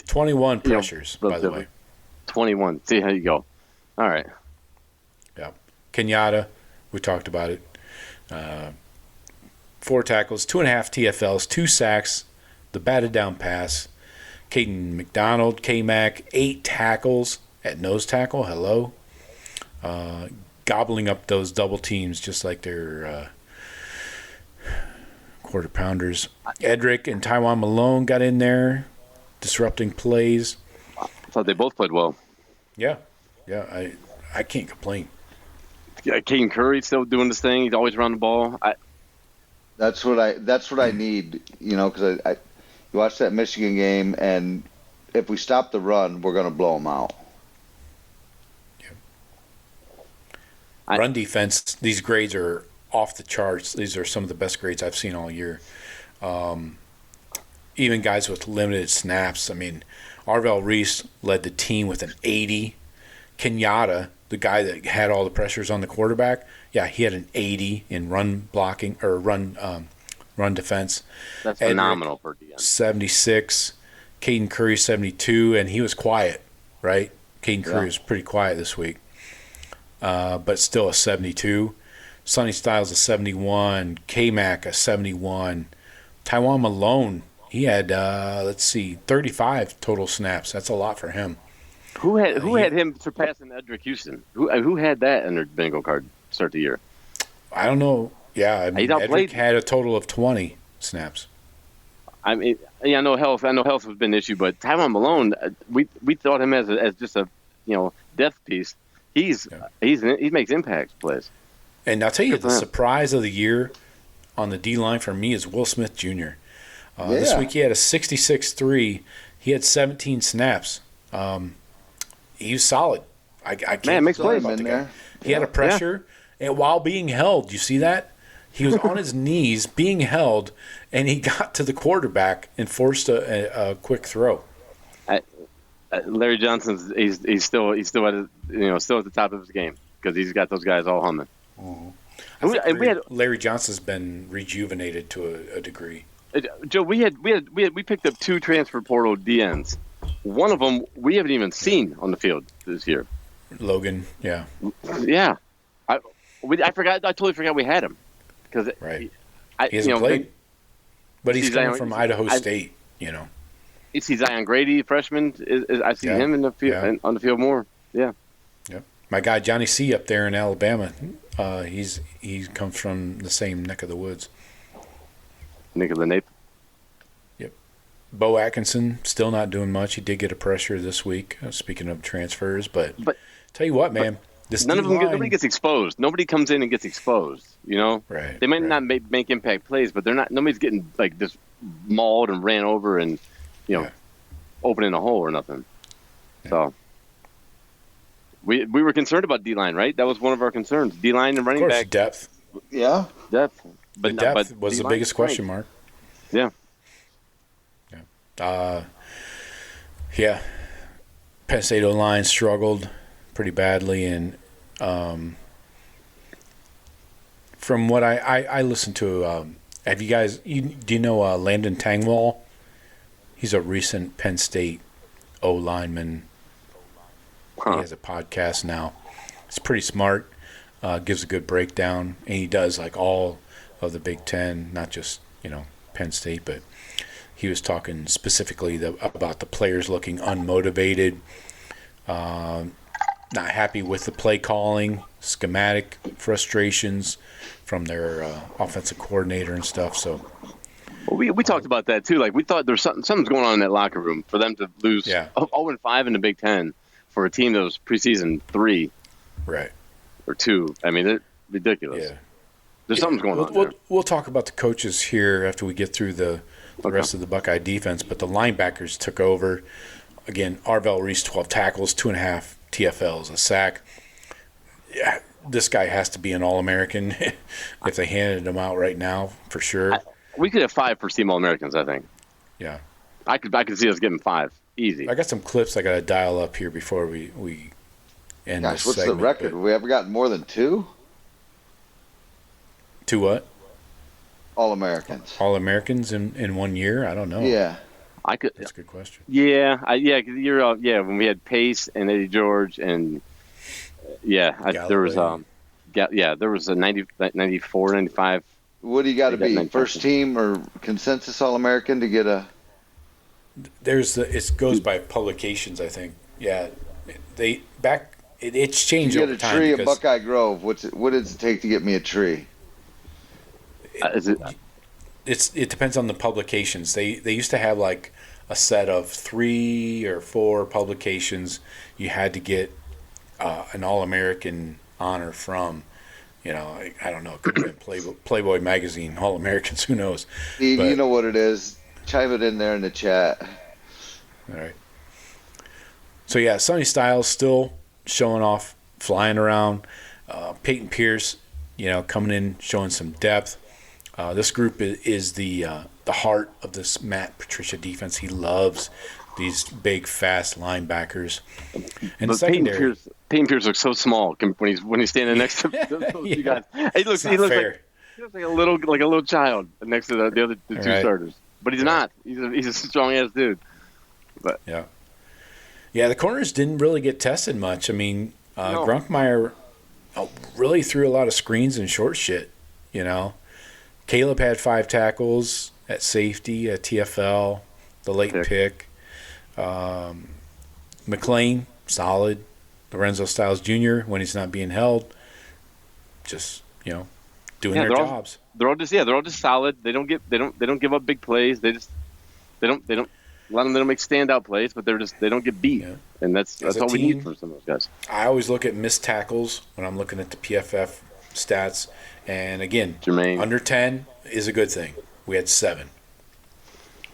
21 pressures, by the way. 21. See how you go. All right. Yeah. Kenyatta, we talked about it. 4 tackles, 2.5 TFLs, 2 sacks, the batted down pass. Caden McDonald, K-Mac, 8 tackles at nose tackle. Hello. Gobbling up those double teams just like they're quarter pounders. Edric and Taiwan Malone got in there, disrupting plays. I thought they both played well. Yeah. I can't complain. Yeah, Caden Curry's still doing this thing. He's always around the ball. That's what I need, because I you watch that Michigan game, and if we stop the run, we're going to blow them out. Yeah. Run defense, these grades are off the charts. These are some of the best grades I've seen all year. Even guys with limited snaps. I mean, Arvell Reese led the team with an 80. Kenyatta, the guy that had all the pressures on the quarterback, yeah, he had an 80 in run blocking or run defense. That's phenomenal for DM. 76. Caden Curry, 72, and he was quiet, right? Caden Curry was pretty quiet this week, but still a 72. Sonny Styles a 71. K-Mac a 71. Taiwan Malone, he had 35 total snaps. That's a lot for him. Who had him surpassing Edric Houston? Who had that in their bingo card to start the year? I don't know. Yeah, I mean, Edric had a total of 20 snaps. I mean, I know health has been an issue, but Taiwan Malone, we thought him as just a depth piece. He makes impact plays. And I'll tell you, the surprise of the year on the D line for me is Will Smith Jr. This week he had a 66-3. He had 17 snaps. He was solid. I can't makes play plays about the guy. there. He had a pressure, and while being held, you see that? He was on his knees being held, and he got to the quarterback and forced a quick throw. Larry Johnson's he's still at still at the top of his game because he's got those guys all humming. Larry Johnson's been rejuvenated to a degree. Joe, we picked up 2 transfer portal DNs. One of them we haven't even seen on the field this year. Logan, yeah. Yeah. I totally forgot we had him. Because he hasn't played. But he's coming from Idaho State, You see Zion Grady, freshman. I see him in the field on the field more. Yeah. Yep. My guy Johnny C up there in Alabama, he comes from the same neck of the woods. Nick of the Nape. Yep. Bo Atkinson still not doing much. He did get a pressure this week. Speaking of transfers, but tell you what, man. Nobody gets exposed. Nobody comes in and gets exposed. Right. They might not make impact plays, but they're not. Nobody's getting like just mauled and ran over and opening a hole or nothing. Yeah. So we were concerned about D-line, right? That was one of our concerns. D-line and running back depth. Yeah, depth. But depth was the biggest question mark. Yeah. Yeah. Penn State O-line struggled pretty badly, and from what I listened to, have you guys? Do you know Landon Tangwall? He's a recent Penn State O lineman. He has a podcast now. He's pretty smart. Gives a good breakdown, and he does like all of the Big Ten, not just Penn State, but he was talking specifically about the players looking unmotivated. Not happy with the play calling, schematic frustrations from their offensive coordinator and stuff. So, we talked about that too. Like we thought there's something's going on in that locker room for them to lose 0-5 in the Big Ten for a team that was preseason 3, right, or 2. I mean, it's ridiculous. Yeah. There's something's going on there. We'll talk about the coaches here after we get through the rest of the Buckeye defense, but the linebackers took over. Again, Arvell Reese, 12 tackles, 2.5 TFLs, a sack. Yeah, this guy has to be an All-American if they handed him out right now, for sure. We could have 5 first-team All-Americans, I think. Yeah. I could see us getting 5. Easy. I got some clips I got to dial up here before we end this what's segment. The record? We ever gotten more than 2? 2 what? All-Americans. All-Americans in 1 year? I don't know. Yeah. That's a good question. Yeah, when we had Pace and Eddie George and there was a 94, 95. What do you got to be? First team or consensus All-American to get a? It goes by publications, I think. Yeah, it's changed over time. Get a tree at Buckeye Grove. What does it take to get me a tree? It depends on the publications. They used to have like a set of 3 or 4 publications you had to get an All-American honor from. I don't know. It could have been Playboy magazine All-Americans. Who knows? Steve, you know what it is. Chime it in there in the chat. All right. So yeah, Sonny Styles still showing off, flying around. Peyton Pierce coming in, showing some depth. This group is the heart of this Matt Patricia defense. He loves these big, fast linebackers. And the secondary, Peyton Pierce looks so small when he's standing next to those two guys. He looks like a little child next to the other two starters. But he's not. He's a strong ass dude. But yeah, the corners didn't really get tested much. I mean, no. Grunkmeyer really threw a lot of screens and short shit. Caleb had 5 tackles at safety, at TFL, the late pick. McLean, solid. Lorenzo Styles Jr., when he's not being held, just doing their jobs. They're all just solid. They don't give up big plays. They don't. A lot of them don't make standout plays, but they don't get beat, and that's all we need from some of those guys. I always look at missed tackles when I'm looking at the PFF stats, and again, Jermaine. Under 10 is a good thing. We had 7,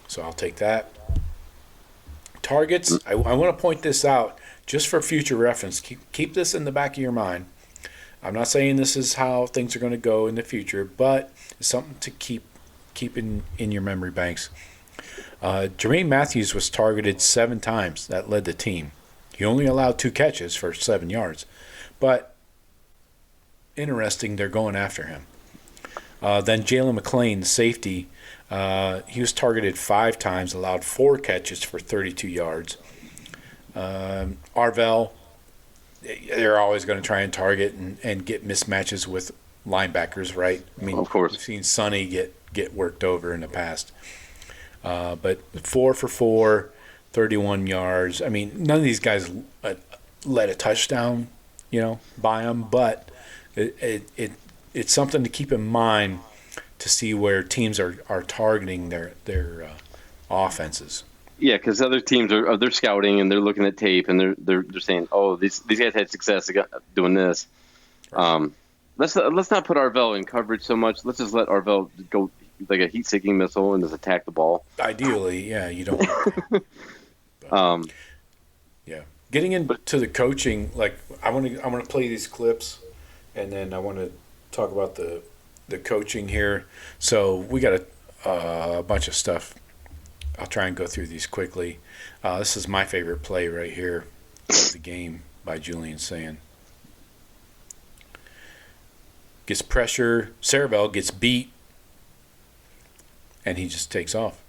so I'll take that. Targets. I want to point this out just for future reference. Keep this in the back of your mind. I'm not saying this is how things are going to go in the future, but it's something to keep in your memory banks. Jermaine Matthews was targeted 7 times. That led the team. He only allowed 2 catches for 7 yards. But interesting, they're going after him. Then Jalen McLean, the safety, he was targeted 5 times, allowed 4 catches for 32 yards. Arvell, they're always going to try and target and get mismatches with linebackers, right? I mean, of course. We've seen Sonny get worked over in the past. But 4 for 4, 31 yards. I mean, none of these guys led a touchdown, by them, but it's something to keep in mind to see where teams are targeting their offenses. Yeah, because other teams they're scouting and they're looking at tape and they're saying, oh, these guys had success doing this. Let's not put Arvell in coverage so much. Let's just let Arvell go like a heat-seeking missile and just attack the ball. Ideally, yeah, you don't. Yeah, getting into the coaching, like I want to play these clips, and then I want to talk about the coaching here. So we got a bunch of stuff. I'll try and go through these quickly. This is my favorite play right here of the game by Julian Sayin. Gets pressure. Cerebell gets beat, and he just takes off.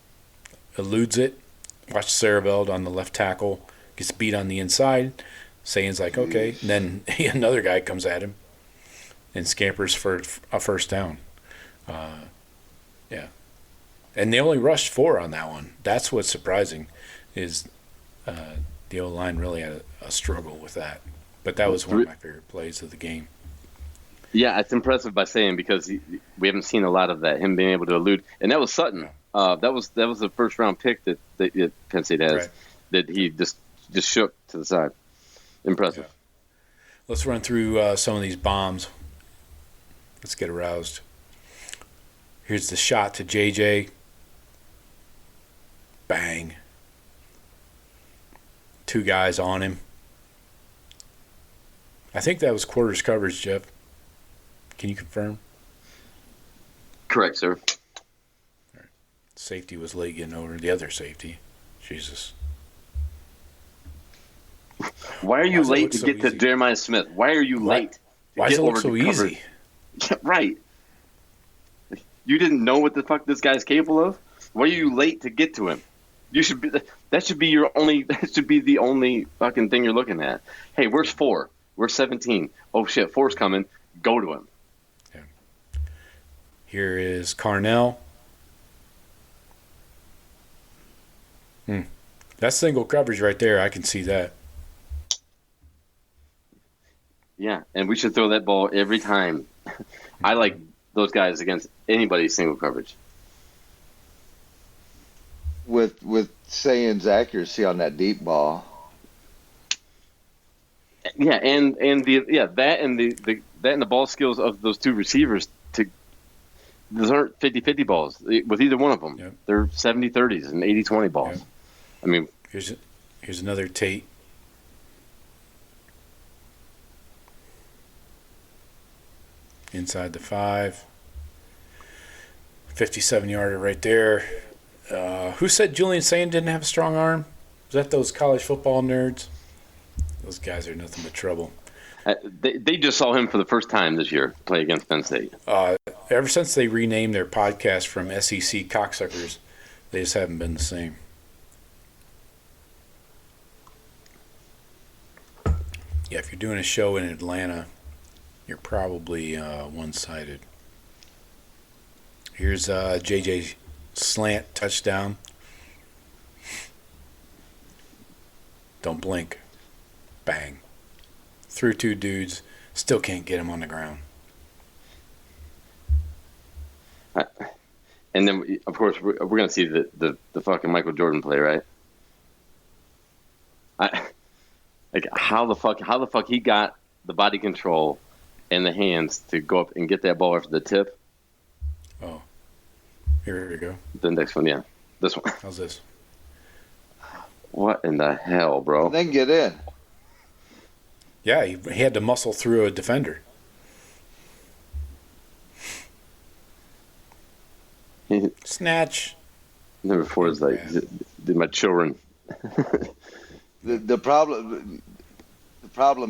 Eludes it. Watch Cerebell on the left tackle. Gets beat on the inside. Sayin's like, okay. And then another guy comes at him and scampers for a first down. Yeah. And they only rushed 4 on that one. That's what's surprising is the O-line really had a struggle with that. But that was one of my favorite plays of the game. Yeah, it's impressive by Sayin because we haven't seen a lot of that, him being able to elude. And that was Sutton. That was the first-round pick that Penn State has that he just shook to the side. Impressive. Yeah. Let's run through some of these bombs. Let's get aroused. Here's the shot to JJ. Bang. 2 guys on him. I think that was quarters coverage, Jeff. Can you confirm? Correct, sir. All right. Safety was late getting over the other safety. Jesus. Why are you late to get to Jeremiah Smith? Why are you late? Why does it look so easy? Yeah, right. You didn't know what the fuck this guy's capable of? Why are you late to get to him? That should be the only fucking thing you're looking at. Hey, where's 4? Where's 17? Oh shit, 4's coming. Go to him. Yeah. Here is Carnell. That's single coverage right there. I can see that. Yeah, and we should throw that ball every time. I like those guys against anybody's single coverage. With Sayin's accuracy on that deep ball. Yeah, and the ball skills of those 2 receivers those aren't 50-50 balls with either one of them. Yep. They're 70-30s and 80-20 balls. Yep. I mean, here's another Tate. inside the 5. 57-yarder right there. Who said Julian Sayin didn't have a strong arm? Was that those college football nerds? Those guys are nothing but trouble. They just saw him for the first time this year play against Penn State. Ever since they renamed their podcast from SEC Cocksuckers, they just haven't been the same. Yeah, if you're doing a show in Atlanta, you're probably one-sided. Here's JJ slant touchdown. Don't blink. Bang. Through 2 dudes. Still can't get him on the ground. And then, of course, we're going to see the fucking Michael Jordan play, right? Like how the fuck he got the body control and the hands to go up and get that ball after the tip. Oh, here we go. The next one, yeah, this one. How's this? What in the hell, bro? Then get in. Yeah, he had to muscle through a defender. Snatch. Number 4 is like my children. The problem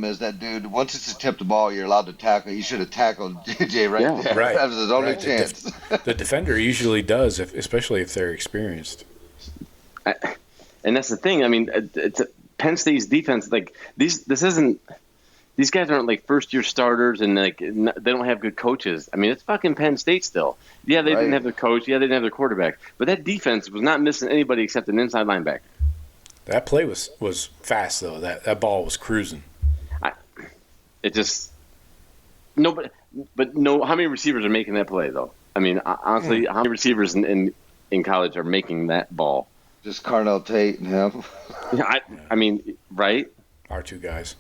is that dude. Once it's a tipped ball, you're allowed to tackle. He should have tackled JJ right there. Right. That was his only Right. chance. The defender usually does, especially if they're experienced. And that's the thing. I mean, it's Penn State's defense. Like this isn't. These guys aren't like first-year starters, and like they don't have good coaches. I mean, it's fucking Penn State still. Yeah, they didn't have their coach. Yeah, they didn't have their quarterback. But that defense was not missing anybody except an inside linebacker. That play was fast though. That ball was cruising. It just no, but no. How many receivers are making that play though? I mean, honestly, how many receivers in college are making that ball? Just Carnell Tate and him. Yeah, I mean, right? Our 2 guys.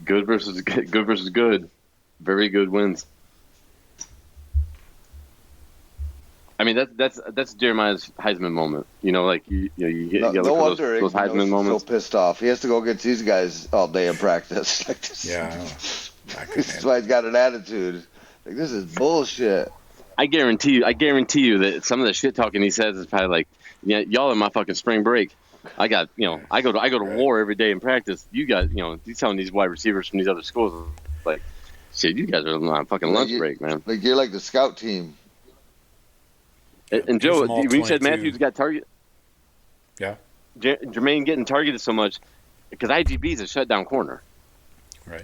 Good versus good. Very good wins. I mean, that's Jeremiah's Heisman moment. You know, like you get No like wonder those Heisman moments. So pissed off. He has to go against these guys all day in practice. Like this, Yeah, I know. this is why he's got an attitude. Like this is bullshit. I guarantee you that some of the shit talking he says is probably like, yeah, y'all are my fucking spring break. I got, I go to war every day in practice. You guys, he's telling these wide receivers from these other schools, like, shit, you guys are on fucking lunch break, man. Like you're like the scout team. And Joe, when you said Matthews got targeted, Yeah. Jermaine getting targeted so much because IGB is a shutdown corner. Right.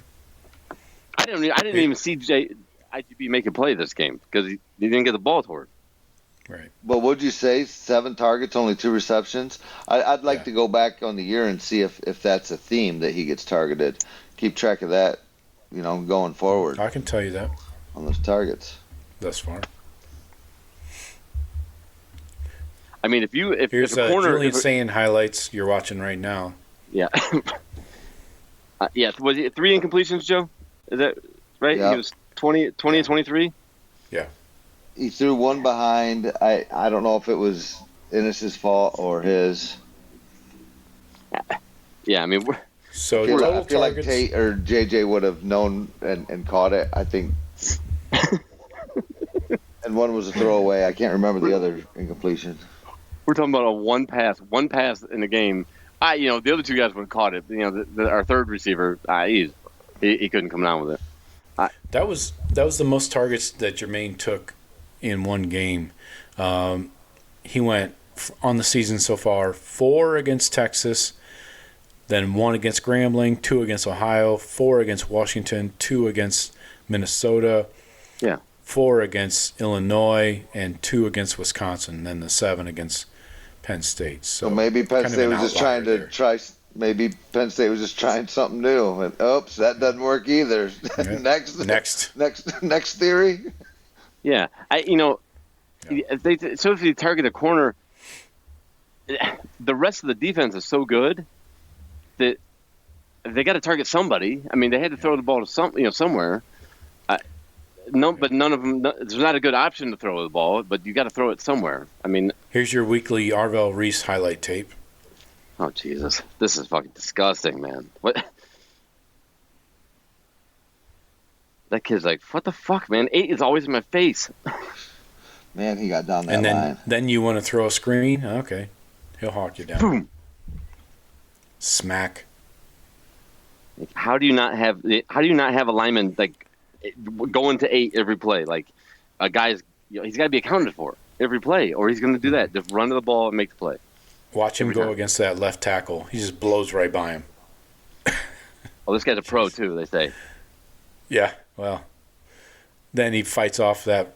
I didn't even see IGB make a play this game because he didn't get the ball toward. Right. But what'd you say? 7 targets, only 2 receptions. I'd like to go back on the year and see if that's a theme that he gets targeted. Keep track of that, going forward I can tell you that on those targets. thus far. I mean, if Here's a corner, Julian Sayin highlights you're watching right now. Yeah. Yeah. Was it 3 incompletions, Joe? Is that right? Yeah. He was 20 and 23? Yeah. He threw one behind. I don't know if it was Ennis's fault or his. Yeah, I mean, So I total feel like targets. Tate or JJ would have known and caught it, I think. And one was a throwaway. I can't remember the other incompletion. we're talking about one pass in the game. The other 2 guys would have caught it. Our third receiver, he couldn't come down with it. That was the most targets that Jermaine took in one game. He went on the season so far 4 against Texas, then 1 against Grambling, 2 against Ohio, 4 against Washington, 2 against Minnesota, Yeah. 4 against Illinois, and 2 against Wisconsin, then the 7 against Penn State. So maybe Penn kind of State an was just outlier trying to there. try. Maybe Penn State was just trying something new. And oops, that doesn't work either. Yeah. next theory. Yeah, if you target a corner, the rest of the defense is so good that they got to target somebody. I mean, they had to throw the ball to somewhere. But none of them. There's not a good option to throw the ball, but you got to throw it somewhere. I mean, Here's your weekly Arvell Reese highlight tape. oh Jesus, this is fucking disgusting, man. What? That kid's like, what the fuck, man? 8 is always in my face. Man, he got down that And line. then you want to throw a screen? Okay. He'll hawk you down. Boom. Smack. How do you not have a lineman like going to 8 every play? Like a guy's, he's got to be accounted for every play, or he's going to do that. Just run to the ball and make the play. Watch him go against that left tackle. He just blows right by him. Oh, this guy's a pro too, they say. Yeah, well, then he fights off that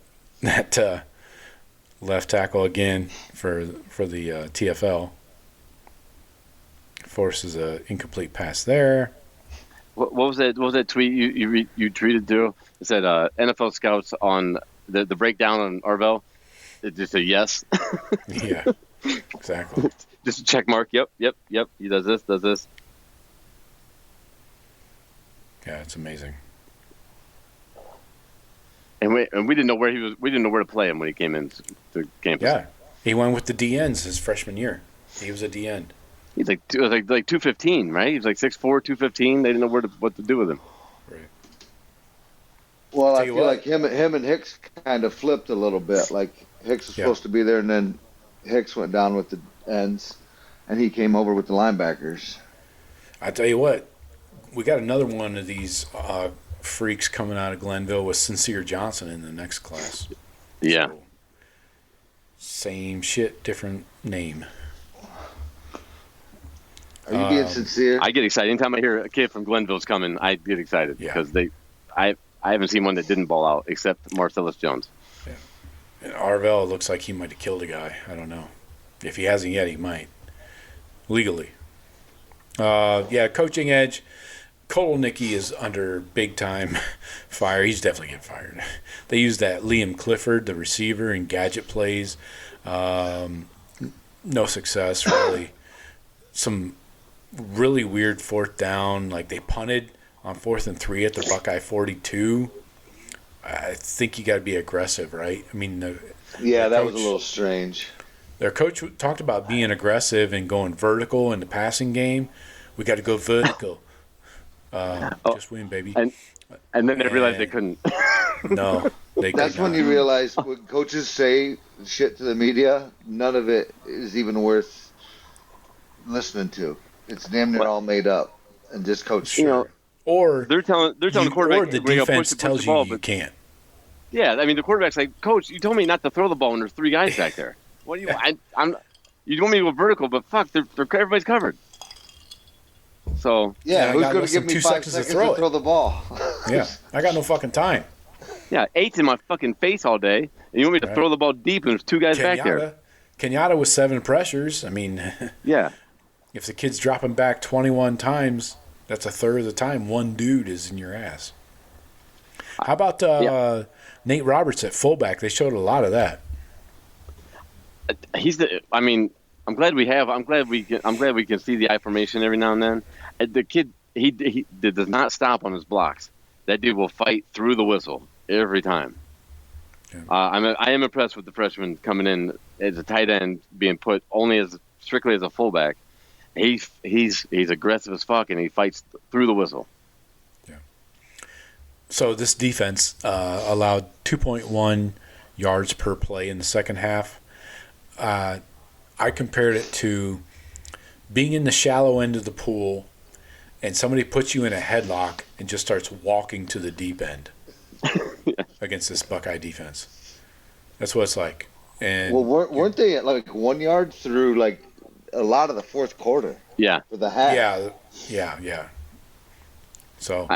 left tackle again for the TFL. Forces a incomplete pass there. What was that? What was that tweet you tweeted to? It said NFL scouts on the breakdown on Arvell. It just a yes. Yeah, exactly. Just a check mark. Yep. He does this. Yeah, it's amazing. And we didn't know where he was. We didn't know where to play him when he came in to campus. Yeah, he went with the DNs his freshman year. He was a DN. He's like 215, right? He's like 6'4", 215. They didn't know what to do with him. Right. Well, I feel like him and Hicks kind of flipped a little bit. Like Hicks was supposed to be there, and then Hicks went down with the ends, and he came over with the linebackers. I tell you what, we got another one of these freaks coming out of Glenville with Sincere Johnson in the next class. Yeah. So, same shit, different name. Are you being sincere? I get excited anytime I hear a kid from Glenville's coming. I get excited because I haven't seen one that didn't ball out except Marcellus Jones. Yeah. And Arvell looks like he might have killed a guy. I don't know. If he hasn't yet, he might. Legally. Coaching edge. Kolnicki is under big time fire. He's definitely getting fired. They use that Liam Clifford, the receiver, in gadget plays. No success, really. Some really weird fourth down. Like they punted on 4th and 3 at the Buckeye 42. I think you got to be aggressive, right? I mean, that was a little strange. Their coach talked about being aggressive and going vertical in the passing game. We got to go vertical. Just win, baby. And then they realized they couldn't. No, they could That's not. when you realize when coaches say shit to the media, none of it is even worth listening to. It's damn near all made up, and just coach. Or they're telling the quarterback, or the defense tells you you can't. Yeah, I mean the quarterback's like, Coach, you told me not to throw the ball when there's 3 guys back there. What do you? You want me to go vertical, but fuck, everybody's covered. So who's going to give me 5 seconds to throw the ball? Yeah, I got no fucking time. Yeah, 8's in my fucking face all day, and you want me to throw the ball deep, and there's 2 guys back there. Kenyatta with 7 pressures. I mean, yeah. If the kid's dropping back 21 times, that's a third of the time one dude is in your ass. How about Nate Roberts at fullback? They showed a lot of that. I'm glad we can see the I formation every now and then. The kid he does not stop on his blocks. That dude will fight through the whistle every time. Yeah. I am impressed with the freshman coming in as a tight end, being put strictly as a fullback. He's aggressive as fuck, and he fights through the whistle. Yeah. So this defense allowed 2.1 yards per play in the second half. I compared it to being in the shallow end of the pool, and somebody puts you in a headlock and just starts walking to the deep end against this Buckeye defense. That's what it's like. And weren't they at like 1 yard through like a lot of the fourth quarter? Yeah. For the half. Yeah. So,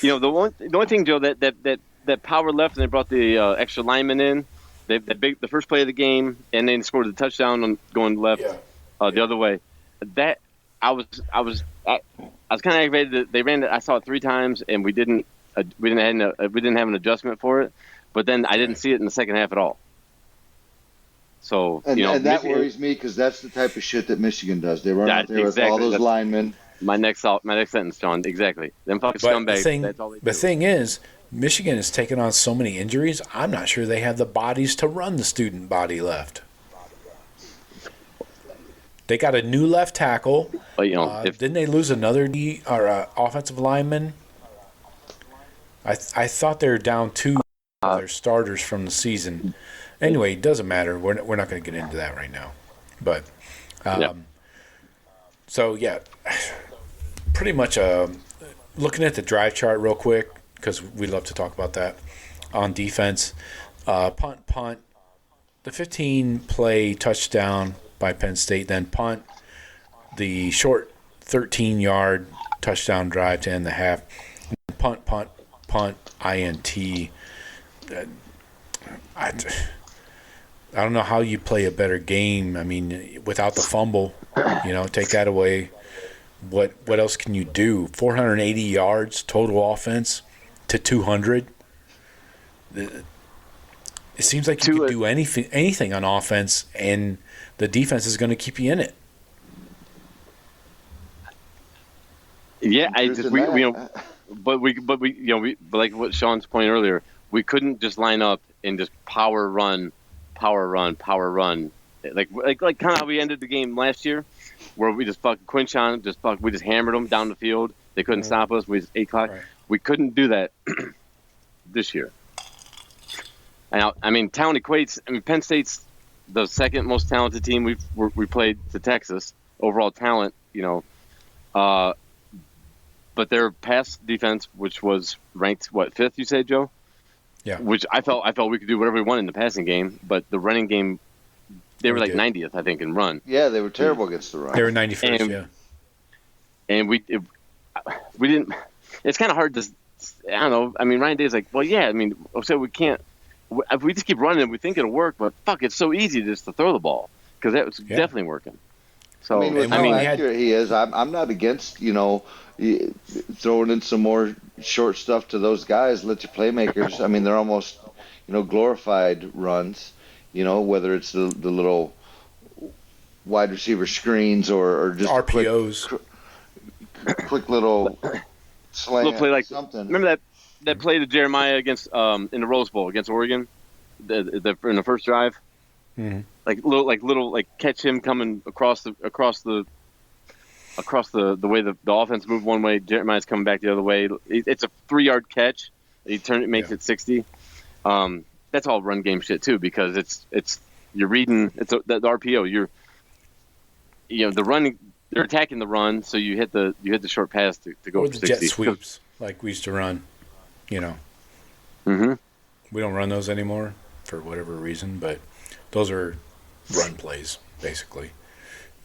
the only thing, Joe, that power left, and they brought the extra lineman in. The first play of the game, and then scored the touchdown on going left the other way. That I was kind of aggravated that they ran it. I saw it 3 times, and we didn't have an adjustment for it. But then I didn't see it in the second half at all. So and that worries me because that's the type of shit that Michigan does. They run out there with all those linemen. My next sentence, John. Exactly. Them fucking scumbags. That's all they do. The thing is, Michigan has taken on so many injuries. I'm not sure they have the bodies to run the student body left. They got a new left tackle. But didn't they lose another offensive lineman? I thought they were down 2 of their starters from the season. Anyway, it doesn't matter. We're not going to get into that right now. But so yeah, pretty much looking at the drive chart real quick because we love to talk about that on defense. Punt, the 15-play touchdown by Penn State, then punt, the short 13-yard touchdown drive to end the half, punt, INT. I don't know how you play a better game. I mean, without the fumble, take that away. What else can you do? 480 yards total offense to 200. It seems like you could do anything on offense, and the defense is going to keep you in it. Yeah, but like what Sean's point earlier, we couldn't just line up and just power run, like kind of how we ended the game last year, where we just fucking Quinchon we just hammered them down the field. They couldn't stop us. We just 8 o'clock. Right. We couldn't do that this year. And I mean, talent equates. I mean, Penn State's the second most talented team we played to Texas overall talent. But their pass defense, which was ranked 5th, you said, Joe? Yeah. Which I felt we could do whatever we wanted in the passing game, but the running game, they were like 90th, I think, in run. Yeah, they were terrible against the run. They were 91st, And we didn't. It's kind of hard to. I don't know. I mean, Ryan Day's like, well, yeah. I mean, so we can't. If we just keep running, we think it'll work, but fuck, it's so easy just to throw the ball because that was definitely working. So with how accurate he is, I'm not against throwing in some more short stuff to those guys. Let your playmakers. I mean, they're almost glorified runs. Whether it's the little wide receiver screens or just RPOs, quick little slant, little play like something. Remember that play to Jeremiah against in the Rose Bowl against Oregon, in the first drive. Mm-hmm. Little catch him coming across the way the offense moved one way, Jeremiah's coming back the other way. It's a 3-yard catch. He makes it 60. That's all run game shit too, because it's you're reading the RPO. The running. They're attacking the run, so you hit the short pass to go or for the 60. jet sweeps like we used to run. Mm-hmm. We don't run those anymore for whatever reason, but those are run plays basically.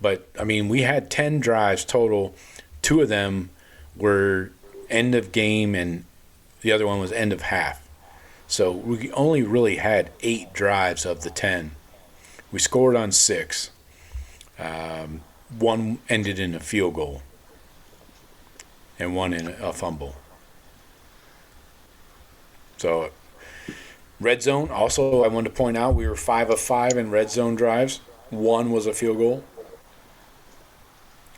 But I mean, we had 10 drives total. 2 of them were end of game, and the other one was end of half. So we only really had 8 drives of the 10. We scored on 6. 1 ended in a field goal, and 1 in a fumble. So, red zone. Also, I wanted to point out we were 5 of 5 in red zone drives. 1 was a field goal.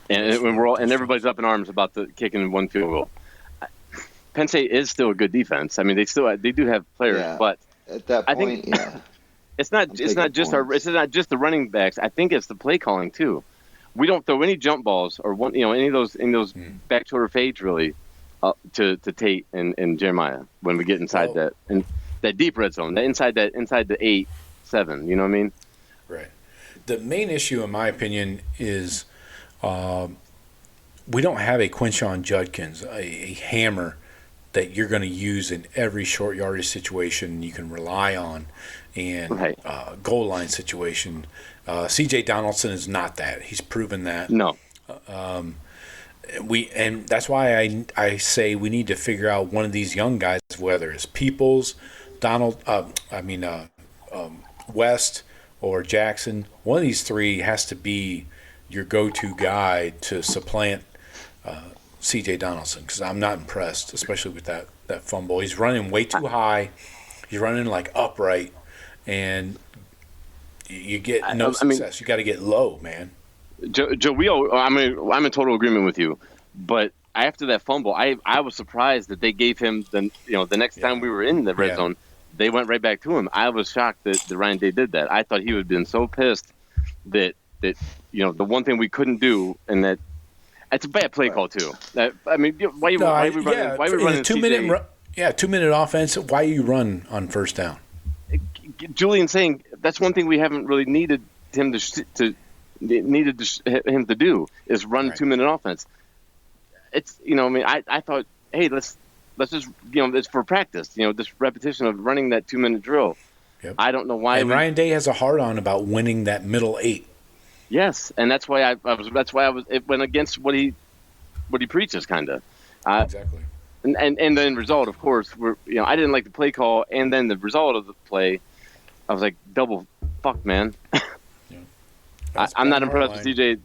And everybody's up in arms about the kicking 1 field goal. Penn State is still a good defense. I mean, they do have players, but at that point, I think it's not just the running backs. I think it's the play calling too. We don't throw any jump balls or any of those back shoulder fades really to Tate and Jeremiah when we get inside that deep red zone, inside the 8-7. You know what I mean? Right. The main issue, in my opinion, is we don't have a Quinshon Judkins, a hammer that you're going to use in every short yardage situation you can rely on, and goal line situation. C.J. Donaldson is not that. He's proven that. No. And that's why I say we need to figure out one of these young guys, whether it's Peoples, West, or Jackson. One of these 3 has to be your go-to guy to supplant C.J. Donaldson, because I'm not impressed, especially with that fumble. He's running way too high. He's running upright, and you get no success. You got to get low, man. Joe, I'm in total agreement with you, but after that fumble, I was surprised that they gave him the next time we were in the red zone, they went right back to him. I was shocked that Ryan Day did that. I thought he would have been so pissed that the one thing we couldn't do, and that it's a bad play call too. Why are we running? In Yeah, 2-minute offense. Why you run on first down? Julian Sayin that's one thing we haven't really needed him to do is run 2-minute offense. It's I thought, hey, let's just it's for practice. This repetition of running that 2-minute drill. Yep. I don't know why. And Ryan Day has a hard on about winning that middle 8. Yes, and that's why it went against what he preaches, kind of. Exactly. And then result, of course, I didn't like the play call, and then the result of the play, I was like, double fuck, man. Yeah. I'm not impressed with CJ.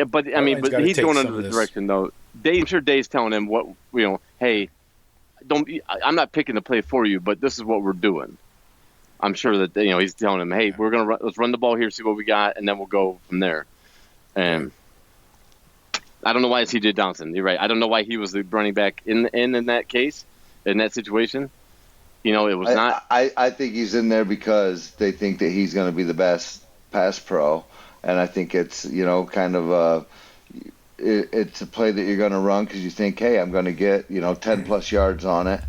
But he's going under the direction though. I'm sure Day's telling him what hey, I'm not picking the play for you, but this is what we're doing. I'm sure that he's telling him, hey, let's run the ball here, see what we got, and then we'll go from there. And I don't know why it's CJ Johnson. You're right. I don't know why he was the running back in that case, in that situation. It was not. I think he's in there because they think that he's going to be the best pass pro, and I think it's kind of it's a play that you're going to run because you think, hey, I'm going to get 10 plus yards on it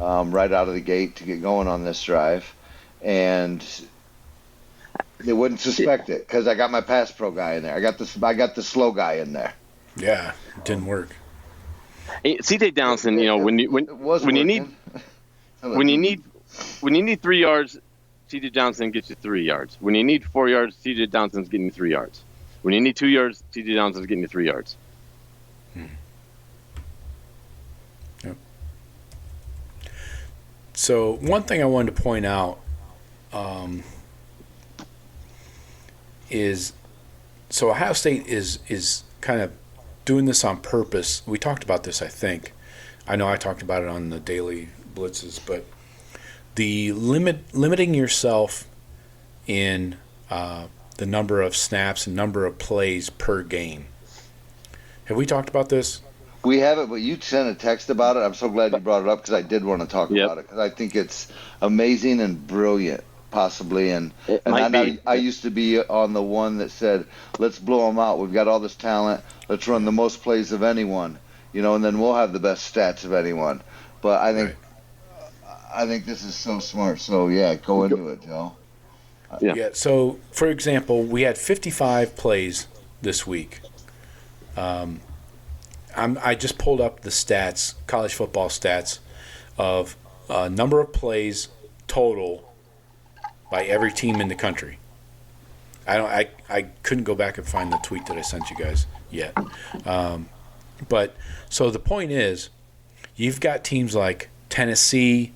right out of the gate to get going on this drive, and they wouldn't suspect it because I got my pass pro guy in there. I got the slow guy in there. Yeah, it didn't work. CJ Johnson, when you need 3 yards, CJ Johnson gets you 3 yards. When you need 4 yards, CJ Johnson's getting you 3 yards. When you need 2 yards, CJ Johnson's getting you 3 yards. Yep. So one thing I wanted to point out is Ohio State is kind of doing this on purpose. We talked about this, I think. I know I talked about it on the daily blitzes, but the limiting yourself in the number of snaps and number of plays per game. Have we talked about this? We haven't, but you sent a text about it. I'm so glad you brought it up because I did want to talk about it because I think it's amazing and brilliant, possibly. And I used to be on the one that said, let's blow them out. We've got all this talent. Let's run the most plays of anyone, and then we'll have the best stats of anyone. But I think this is so smart. So, yeah, go into it, Joe. Yeah. So, for example, we had 55 plays this week. I just pulled up the stats, college football stats, of number of plays total by every team in the country. I couldn't go back and find the tweet that I sent you guys yet. But so the point is, you've got teams like Tennessee,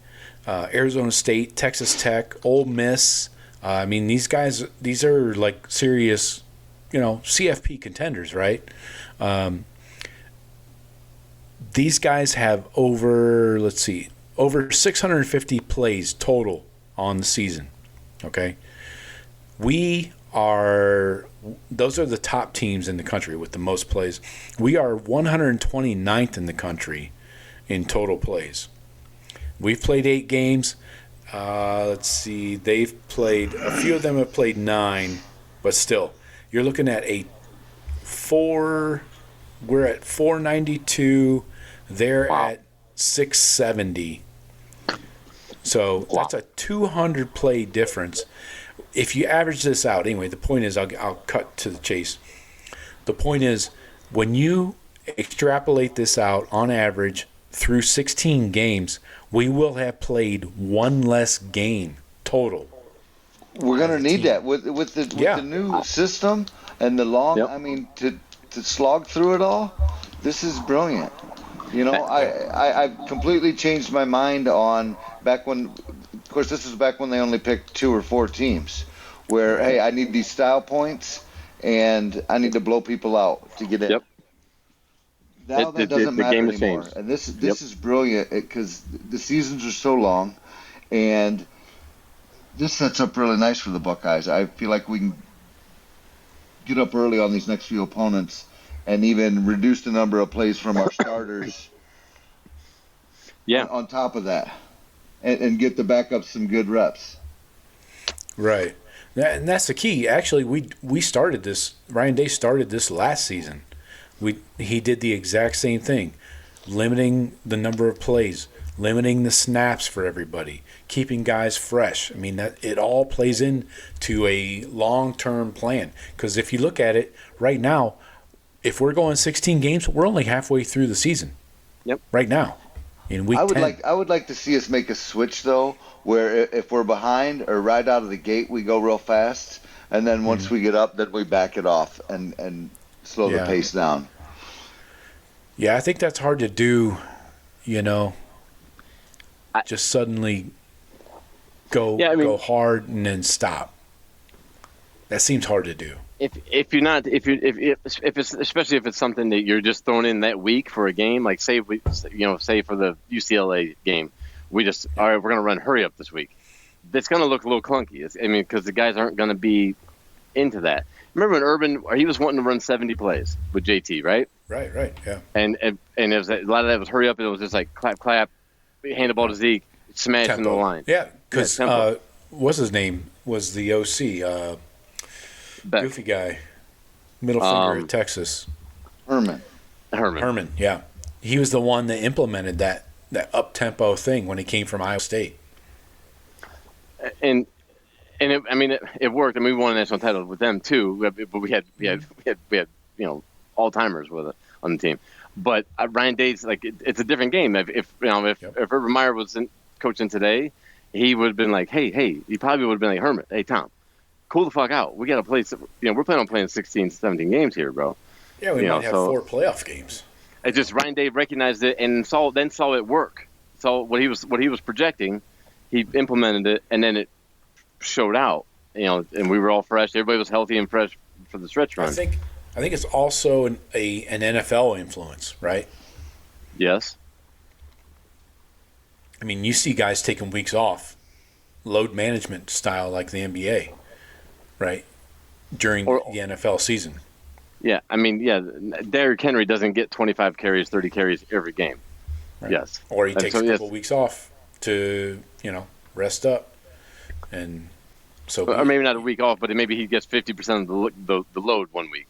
Arizona State, Texas Tech, Ole Miss. These are like serious, CFP contenders, right? These guys have over 650 plays total on the season. Okay, those are the top teams in the country with the most plays. We are 129th in the country in total plays. We've played 8 games. A few of them have played 9, but still, you're looking at we're at 492, they're at 670. So that's a 200 play difference. If you average this out, anyway, the point is, I'll cut to the chase. The point is, when you extrapolate this out on average through 16 games, we will have played one less game total. We're going to need that with the new system and the long. Yep. I mean, to slog through it all. This is brilliant. I completely changed my mind on back when. Of course, this is back when they only picked 2 or 4 teams. Where hey, I need these style points and I need to blow people out to get in. Yep. Now that doesn't matter game anymore. And this is brilliant because the seasons are so long, and this sets up really nice for the Buckeyes. I feel like we can get up early on these next few opponents and even reduce the number of plays from our starters. Yeah. On top of that, and get the backups some good reps. Right. And that's the key. Actually, we started this. Ryan Day started this last season. He did the exact same thing. limiting the number of plays, limiting the snaps for everybody, keeping guys fresh. I mean, that it all plays into a long-term plan. Because if you look at it right now, if we're going 16 games, we're only halfway through the season. Yep. Right now, in week 10. I would like to see us make a switch though, where if we're behind or right out of the gate, we go real fast, and then once we get up, then we back it off and slow the pace down. Yeah, I think that's hard to do. Just suddenly go hard and then stop. That seems hard to do. If it's especially if it's something that you're just thrown in that week for a game, like say for the UCLA game, all right, we're gonna run hurry up this week. It's gonna look a little clunky. Because the guys aren't gonna be into that. Remember when Urban, he was wanting to run 70 plays with JT, right? Right, yeah. And it was a lot of that was hurry up, and it was just like clap, hand the ball to Zeke, smash into the line. Yeah, because what's his name was the OC. Goofy guy, middle finger at Texas. Herman, yeah. He was the one that implemented that up-tempo thing when he came from Iowa State. And it worked. I mean, we won a national title with them too, but we had all-timers with it on the team. But Ryan Day's it's a different game. If Urban Meyer was coaching today, he would have been like, hey, he probably would have been like, Herman, hey Tom, cool the fuck out. We got to play. We're planning on playing 16, 17 games here, bro. Yeah, we might have 4 playoff games. It just Ryan Day recognized it and saw it work. Saw what he was projecting. He implemented it, and then it showed out. And we were all fresh. Everybody was healthy and fresh for the stretch run. I think it's also an NFL influence, right? Yes. I mean, you see guys taking weeks off, load management style like the NBA. Right, during the NFL season. Yeah, Derrick Henry doesn't get 25 carries, 30 carries every game. Right. Yes. Or he takes a couple weeks off to, rest up. And so. Or maybe not a week off, but maybe he gets 50% of the load one week.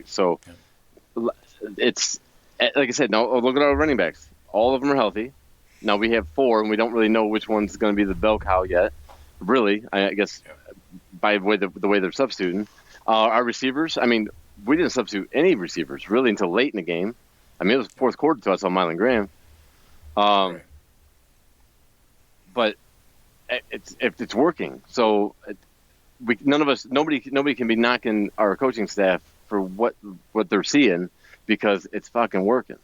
So it's, like I said, now look at our running backs. All of them are healthy. Now we have 4, and we don't really know which one's going to be the bell cow yet. Really, I guess. Yeah. By the way they're substituting. Our receivers, we didn't substitute any receivers really until late in the game. It was fourth quarter until I saw Mylan Graham. Right. But it's working. So nobody can be knocking our coaching staff for what they're seeing because it's fucking working.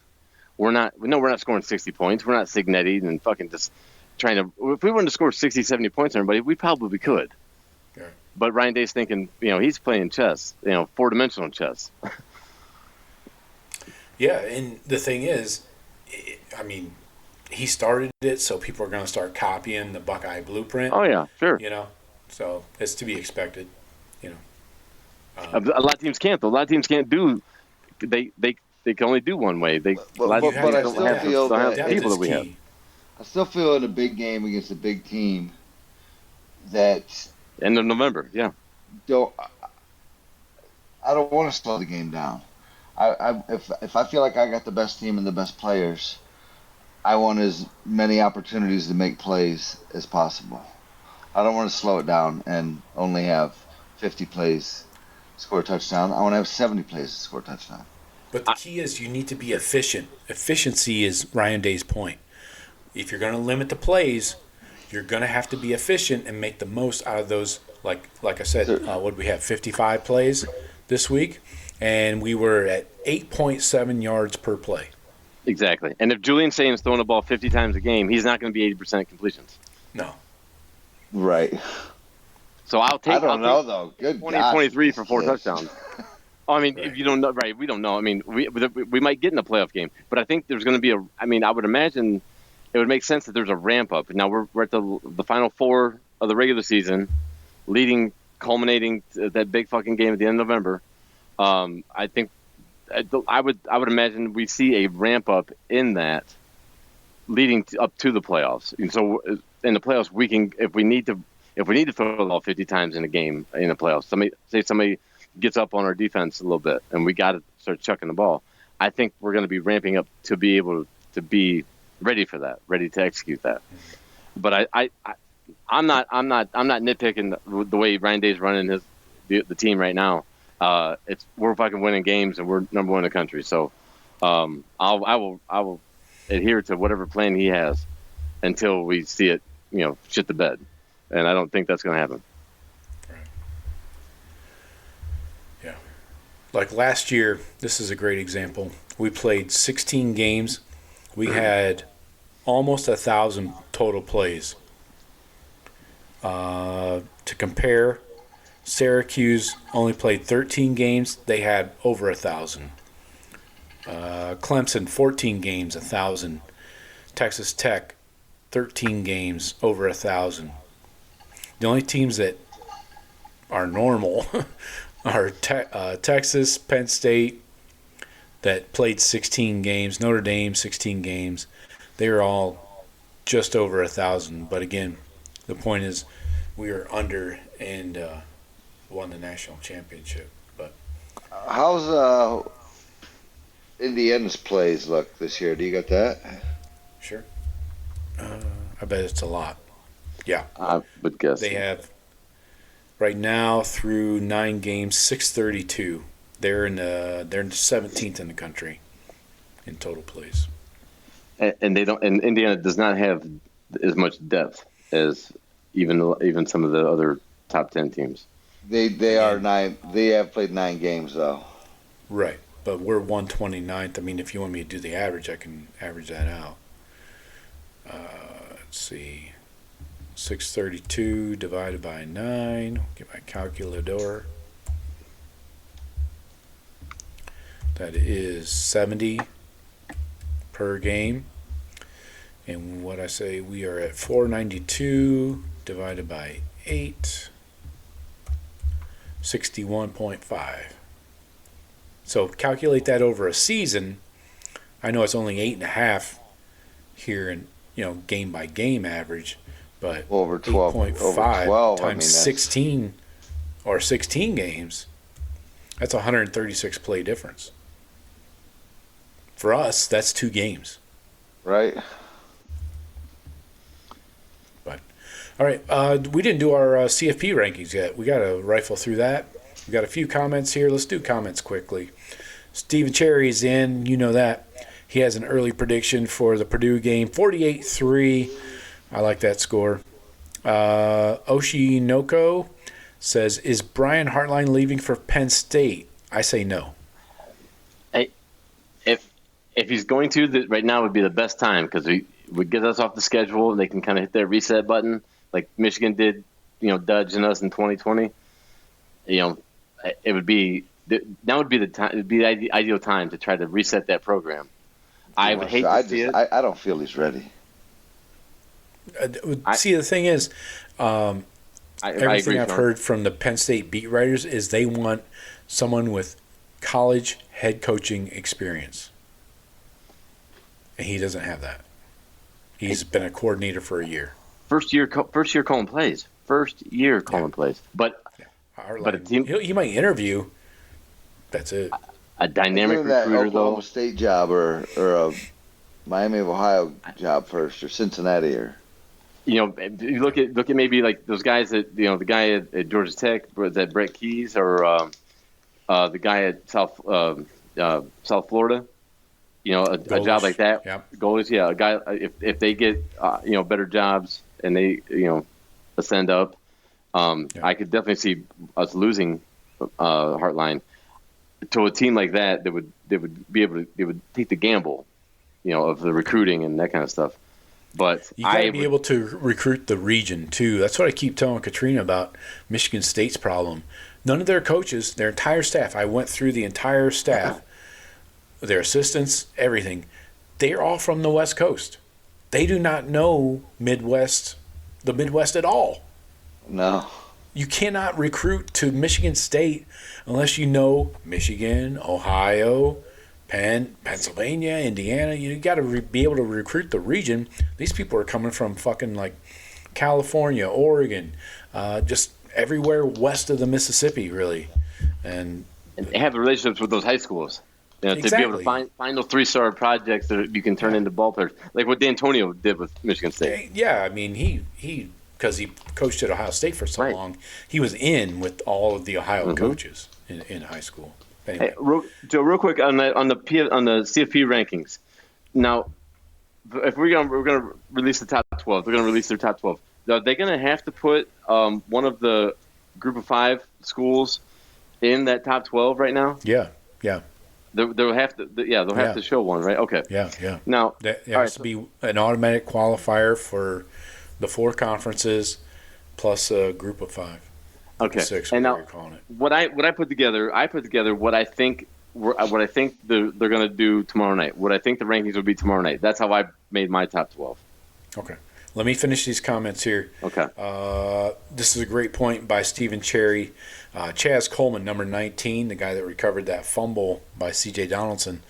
We're not scoring 60 points. We're not Signetti and fucking just trying to. If we wanted to score 60, 70 points on everybody, we probably could. Okay. But Ryan Day's thinking, he's playing chess, 4-dimensional chess. Yeah, and the thing is, he started it, so people are going to start copying the Buckeye blueprint. Oh yeah, sure. So it's to be expected. A lot of teams can't though. A lot of teams can't do. They can only do one way. I still feel in a big game against a big team that. End of November, yeah. I don't want to slow the game down. If I feel like I got the best team and the best players, I want as many opportunities to make plays as possible. I don't want to slow it down and only have 50 plays score a touchdown. I want to have 70 plays to score a touchdown. But the key is you need to be efficient. Efficiency is Ryan Day's point. If you're going to limit the plays, you're going to have to be efficient and make the most out of those. Like I said, what did we have, 55 plays this week? And we were at 8.7 yards per play. Exactly. And if Julian Sayin is throwing the ball 50 times a game, he's not going to be 80% completions. No. Right. So I'll take 23 for 4 touchdowns. Right. If you don't know, right, we don't know. We might get in a playoff game. But I think there's going to be I would imagine it would make sense that there's a ramp up. Now we're at the final 4 of the regular season, culminating that big fucking game at the end of November. I think I would imagine we see a ramp up in that leading up to the playoffs. And so in the playoffs, we can, if we need to throw the ball 50 times in a game in the playoffs, somebody gets up on our defense a little bit and we got to start chucking the ball. I think we're going to be ramping up to be able to be ready for that, ready to execute that. But I'm not nitpicking the way Ryan Day's running the team right now. We're fucking winning games and we're number one in the country. So I will adhere to whatever plan he has until we see it, shit the bed. And I don't think that's going to happen. Right. Yeah. Like last year, this is a great example. We played 16 games. We had almost 1,000 total plays. To compare, Syracuse only played 13 games. They had over 1,000. Clemson, 14 games, 1,000. Texas Tech, 13 games, over 1,000. The only teams that are normal are Texas, Penn State, that played 16 games. Notre Dame, 16 games. They were all just over 1,000. But again, the point is we were under and won the national championship. But how's Indiana's plays look this year? Do you got that? Sure. I bet it's a lot. Yeah. I would guess. They have, right now, through 9 games, 632. They're in the 17th in the country in total plays. And Indiana does not have as much depth as even some of the other top 10 teams. They are 9. They have played 9 games though. Right, but we're 129th. I mean, if you want me to do the average, I can average that out. Let's see, 632 divided by 9. Get my calculator. That is 70 per game. And what I say, we are at 492 divided by 8, 61.5. So calculate that over a season. I know it's only 8.5 here in, game by game average, but over 12, 8.5 over 12 times 16 or 16 games, that's 136 play difference. For us, that's 2 games. Right. But all right, we didn't do our CFP rankings yet. We got to rifle through that. We got a few comments here. Let's do comments quickly. Stephen Cherry's in. You know that. He has an early prediction for the Purdue game, 48-3. I like that score. Oshinoko says, is Brian Hartline leaving for Penn State? I say no. If he's going to, right now would be the best time because we would get us off the schedule and they can kind of hit their reset button like Michigan did, dodging us in 2020. It would be now would be the time. It would be the ideal time to try to reset that program. I would hate to see it. I don't feel he's ready. See, the thing is, everything I've heard from the Penn State beat writers is they want someone with college head coaching experience. And he doesn't have that. He's been a coordinator for a year. First year calling plays. But a team, he might interview. That's it. A dynamic recruiter, that Oklahoma though. State job or a Miami of Ohio job first, or Cincinnati, or You look at maybe like those guys that the guy at Georgia Tech, that Brett Keys, or the guy at South Florida. A job like that. Yep. Goalies, yeah. A guy if they get better jobs and they ascend up, I could definitely see us losing Hartline to a team like that. They would be able to. They would take the gamble, of the recruiting and that kind of stuff. But you got to be able to recruit the region too. That's what I keep telling Katrina about Michigan State's problem. None of their coaches, their entire staff. I went through the entire staff. Their assistants, everything, they're all from the West Coast. They do not know the Midwest at all. no. You cannot recruit to Michigan State unless you know Michigan, Ohio, Pennsylvania, Indiana. You got to be able to recruit the region. These people are coming from fucking like California, Oregon, just everywhere west of the Mississippi, really. And they have relationships with those high schools. You know, to be able to find those 3-star projects that you can turn into ball players, like what D'Antonio did with Michigan State. Yeah, I mean, he because he coached at Ohio State for so long, he was in with all of the Ohio coaches in high school. Anyway. Hey, Joe, real quick on the CFP rankings. Now, if we're gonna release the top 12, they're gonna release their top 12. Are they gonna have to put one of the group of 5 schools in that top 12 right now? Yeah. They'll have to. They'll have to show one, right? Okay. Yeah. Now there has to be an automatic qualifier for the 4 conferences plus a group of 5. Okay. 6, and now you're calling it. what I put together, what I think they're going to do tomorrow night. What I think the rankings will be tomorrow night. That's how I made my top 12. Okay. Let me finish these comments here. Okay. This is a great point by Stephen Cherry. Chaz Coleman, number 19, the guy that recovered that fumble by C.J. Donaldson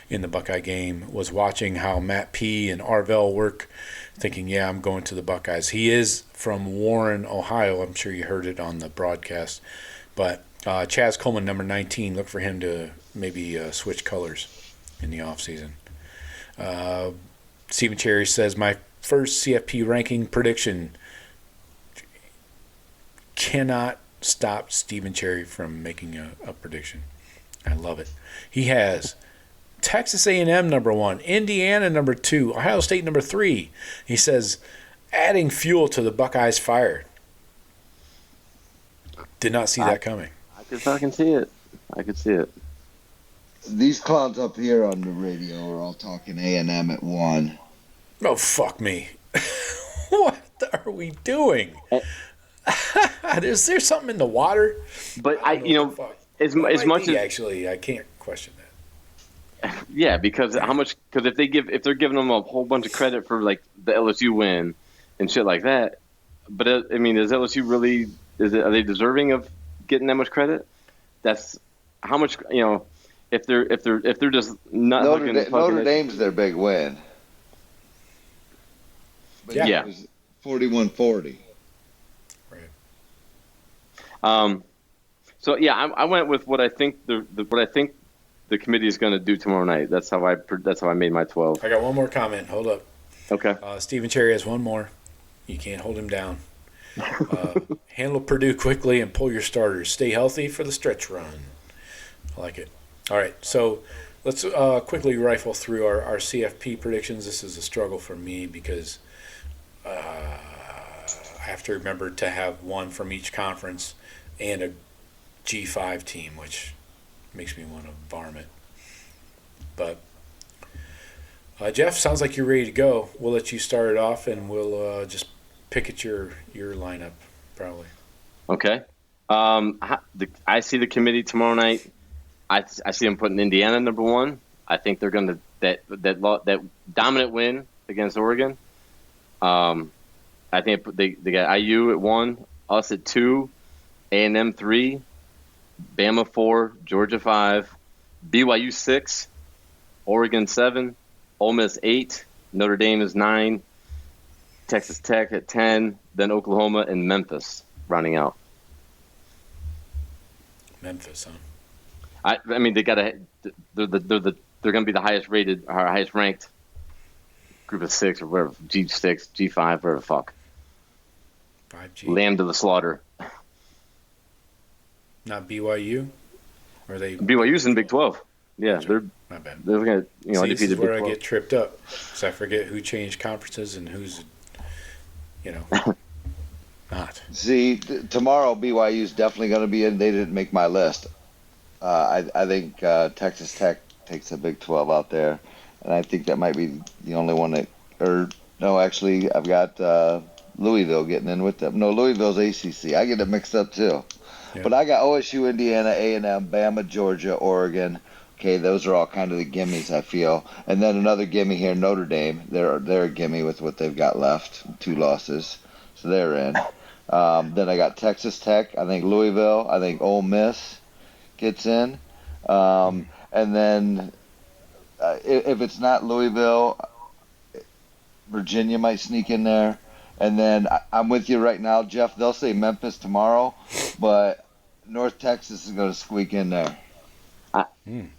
in the Buckeye game, was watching how Matt P. and Arvell work, thinking, yeah, I'm going to the Buckeyes. He is from Warren, Ohio. I'm sure you heard it on the broadcast. But Chaz Coleman, number 19, look for him to maybe switch colors in the offseason. Stephen Cherry says, my first CFP ranking prediction. Cannot stop Stephen Cherry from making a prediction. I love it. He has Texas A&M number 1, Indiana number 2, Ohio State number 3. He says, adding fuel to the Buckeyes' fire. Did not see that coming. I could fucking see it. I could see it. These clowns up here on the radio are all talking A&M at 1. Oh, fuck me. What are we doing? Is there something in the water? But as much as actually, I can't question that. Yeah, because if they're giving them a whole bunch of credit for like the LSU win and shit like that, but I mean, is LSU really? Are they deserving of getting that much credit? That's how much If they're just not Notre Dame's their big win. But yeah. It was 41-40. Right. So yeah, I went with what I think the committee is going to do tomorrow night. That's how I made my 12. I got one more comment. Hold up. Okay. Stephen Cherry has one more. You can't hold him down. Handle Purdue quickly and pull your starters. Stay healthy for the stretch run. I like it. All right, so let's quickly rifle through our CFP predictions. This is a struggle for me because I have to remember to have one from each conference and a G5 team, which makes me want to varmint. But Jeff, sounds like you're ready to go. We'll let you start it off, and we'll just pick at your lineup, probably. Okay. I see the committee tomorrow night. I see them putting Indiana number 1. I think they're going to that dominant win against Oregon. I think they got IU at 1, us at 2, A&M 3, Bama 4, Georgia 5, BYU 6, Oregon 7, Ole Miss 8, Notre Dame is 9, Texas Tech at 10, then Oklahoma and Memphis rounding out. Memphis, huh? I mean, they're going to be the highest rated or highest ranked group of 6 or whatever, G6, G5, whatever the fuck. 5G. Lamb to the slaughter. Not BYU? Or they? BYU's in Big 12. Yeah, That's they're. My bad. They're looking at See, this is where Big 12. I get tripped up because I forget who changed conferences and who's, not. See, tomorrow BYU's definitely going to be in. They didn't make my list. I think Texas Tech takes a Big 12 out there, and I think that might be the only one that. Or no, actually, I've got Louisville getting in with them. No, Louisville's ACC. I get it mixed up too. Yeah. But I got OSU, Indiana, A&M, Bama, Georgia, Oregon. Okay, those are all kind of the gimmies, I feel. And then another gimme here, Notre Dame. They're a gimme with what they've got left, 2 losses. So they're in. Then I got Texas Tech. I think Louisville. I think Ole Miss gets in. And then if it's not Louisville, Virginia might sneak in there. And then I'm with you right now, Jeff. They'll say Memphis tomorrow, but North Texas is going to squeak in there.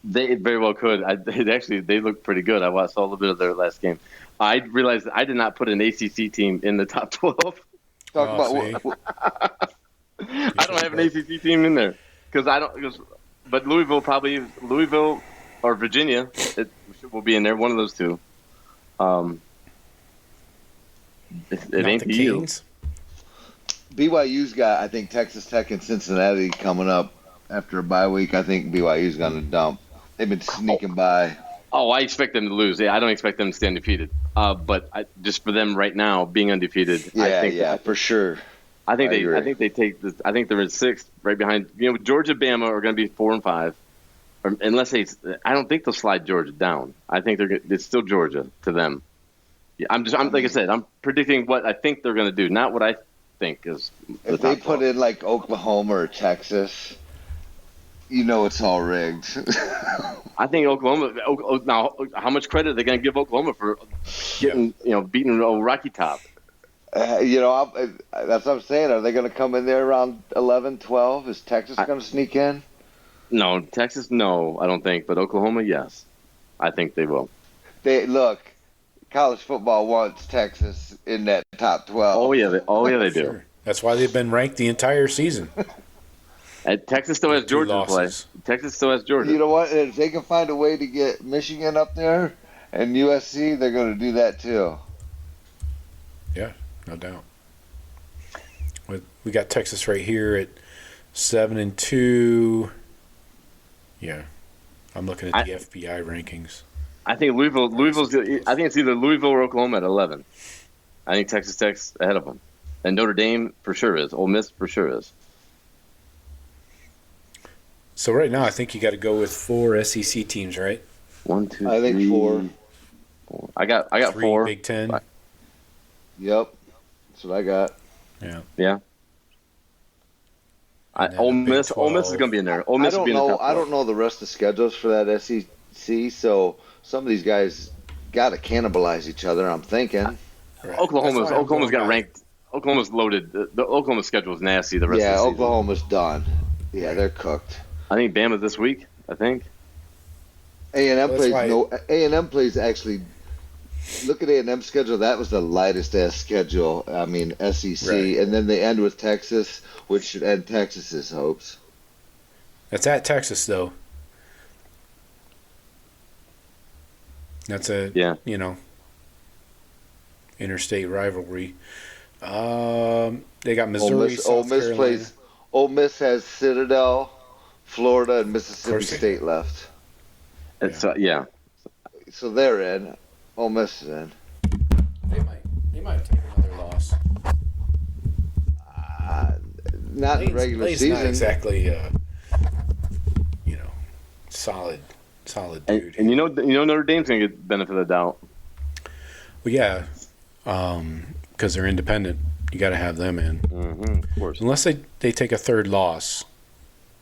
They very well could. They looked pretty good. I saw a little bit of their last game. I realized that I did not put an ACC team in the top 12. Talk about I don't have an ACC team in there because I don't. But Louisville or Virginia will be in there. One of those two. It ain't the Kings. BYU's got, I think, Texas Tech and Cincinnati coming up after a bye week. I think BYU's going to dump. They've been sneaking by. Oh, I expect them to lose. Yeah, I don't expect them to stay undefeated. But just for them right now being undefeated, I think for sure. I think they take this. I think they're in sixth, right behind. Georgia, Bama are going to be 4 and 5, unless I don't think they'll slide Georgia down. I think it's still Georgia to them. Yeah, I'm like I said, I'm predicting what I think they're going to do, not what I think is. If they put in like Oklahoma or Texas, it's all rigged. I think Oklahoma. Now, how much credit are they going to give Oklahoma for getting beating Rocky Top? That's what I'm saying. Are they going to come in there around 11, 12? Is Texas going to sneak in? No, Texas, no, I don't think. But Oklahoma, yes. I think they will. College football wants Texas in that top 12. Oh, yeah, they do. Sure. That's why they've been ranked the entire season. And Texas still has Georgia to play. Texas still has Georgia. You know what? If they can find a way to get Michigan up there and USC, they're going to do that too. Yeah, no doubt. We got Texas right here at 7-2. Yeah, I'm looking at the FBI rankings. I think Louisville's. I think it's either Louisville or Oklahoma at 11. I think Texas Tech's ahead of them, and Notre Dame for sure is. Ole Miss for sure is. So right now, I think you got to go with 4 SEC teams, right? 1, 2, 3. I think 4. I got 3 4. Big Ten. Yep, that's what I got. Yeah. Ole Miss is going to be in there. Ole Miss will be in the top 12. I don't know the rest of the schedules for that SEC, so some of these guys got to cannibalize each other, I'm thinking. Right. Oklahoma's got ranked. Oklahoma's loaded. The Oklahoma schedule is nasty the rest of the season. Oklahoma's done. Yeah, they're cooked. I think Bama this week, A&M plays actually. Look at A&M's schedule. That was the lightest schedule. I mean, SEC. Right. And then they end with Texas, which should end Texas's hopes. That's at Texas, though. That's interstate rivalry. They got Missouri, South Carolina. Ole Miss has Citadel, Florida, and Mississippi State left. So they're in. Ole Miss is in. They might take another loss. Not in the regular season. Not exactly, solid dude. And Notre Dame's gonna get benefit of the doubt. Well, yeah, because they're independent. You got to have them in. Mm-hmm, of course. Unless they take a third loss.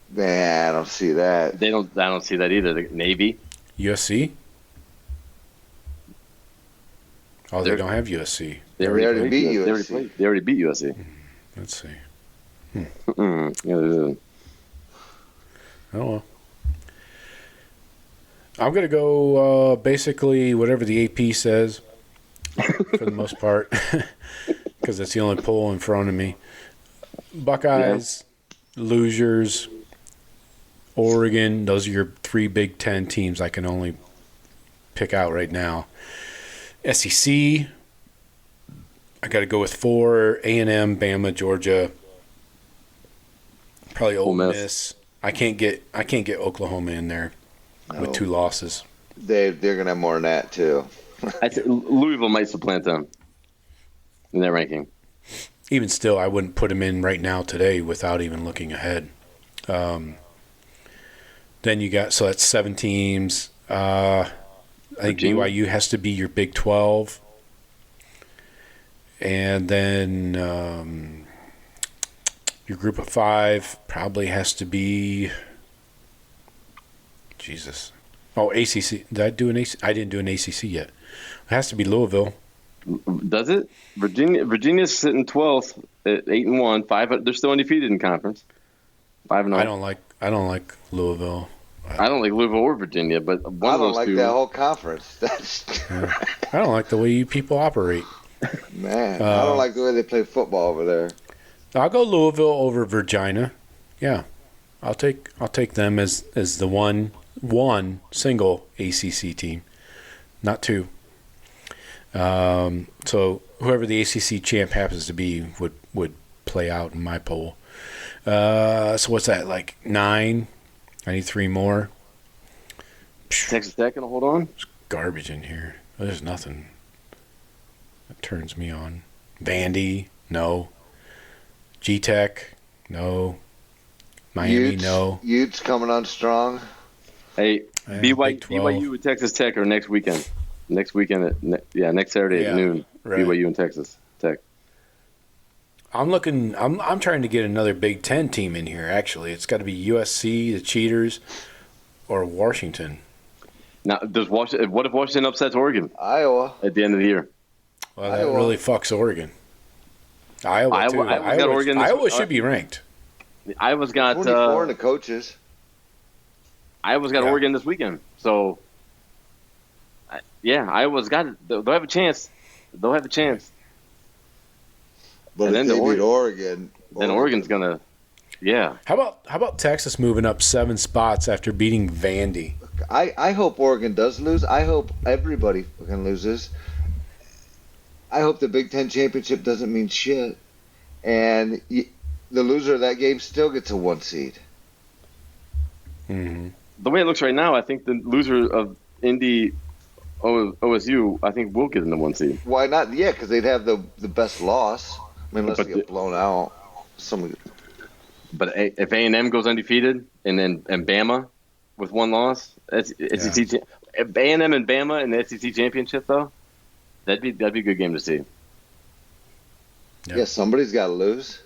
Nah, I don't see that. I don't see that either. The Navy, USC. Oh, they don't have USC. They already beat USC. They already beat USC. Let's see. Yeah. Oh, well. I'm going to go basically whatever the AP says for the most part because that's the only poll in front of me. Buckeyes, losers, Oregon, those are your 3 Big Ten teams I can only pick out right now. SEC, I got to go with 4, A&M, Bama, Georgia, probably Ole Miss. I can't get Oklahoma in there. With 2 losses. They're going to have more than that, too. I think Louisville might supplant them in that ranking. Even still, I wouldn't put them in right now today without even looking ahead. Then you got, so that's 7 teams. I think BYU has to be your Big 12. And then your group of 5 probably has to be... Jesus. Oh, ACC. Did I do an ACC? I didn't do an ACC yet. It has to be Louisville. Does it? Virginia's sitting 12th at 8-1. 5. They're still undefeated in conference. 5-0. I don't like Louisville. I don't like Louisville or Virginia, but one I of don't those like two. that whole conference. I don't like the way you people operate. Man, I don't like the way they play football over there. I'll go Louisville over Virginia. Yeah, I'll take them as the one single ACC team, not two. So whoever the ACC champ happens to be would play out in my poll. So what's that, like 9? I need 3 more. Texas Tech gonna hold on. There's garbage in here. There's nothing that turns me on. Vandy, no. G-Tech, no. Miami, no. Utes coming on strong. Hey, Big 12. BYU with Texas Tech are next weekend. Next Saturday at noon. Right. BYU and Texas Tech. I'm trying to get another Big Ten team in here, actually. It's got to be USC, the Cheaters, or Washington. Now, what if Washington upsets Oregon Iowa. at the end of the year? Well, that really fucks Oregon. Iowa too. Iowa should be ranked. Iowa's got 24 in the coaches. Iowa's got Oregon this weekend. So, Iowa's got it. They'll have a chance. They'll have a chance. But and if then they beat Oregon, then Oregon's gonna, How about Texas moving up 7 spots after beating Vandy? I hope Oregon does lose. I hope everybody fucking loses. I hope the Big Ten championship doesn't mean shit, and the loser of that game still gets a 1 seed. Mm-hmm. The way it looks right now, I think the loser of Indy OSU, I think will get in the 1 seed. Why not? Yeah, because they'd have the best loss. I mean, unless they get blown out. But if A&M goes undefeated and Bama with 1 loss, SEC, A&M and Bama in the SEC championship though, that'd be a good game to see. Yeah, somebody's got to lose.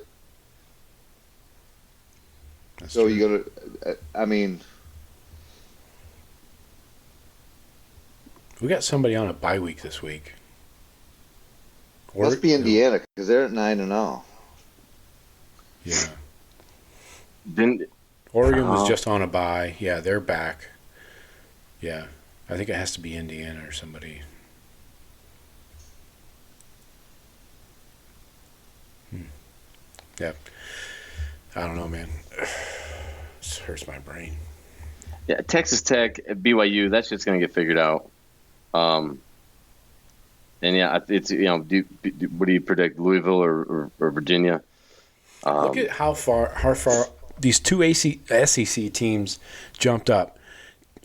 That's so true. you got to. I mean, we got somebody on a bye week this week. Must be Indiana because they're at 9-0. Yeah. Then Oregon was just on a bye. Yeah, they're back. Yeah, I think it has to be Indiana or somebody. Yeah. I don't know, man. This hurts my brain. Yeah, Texas Tech, BYU, that shit's gonna get figured out. And it's what do you predict, Louisville or Virginia? Look at how far these two SEC teams jumped up.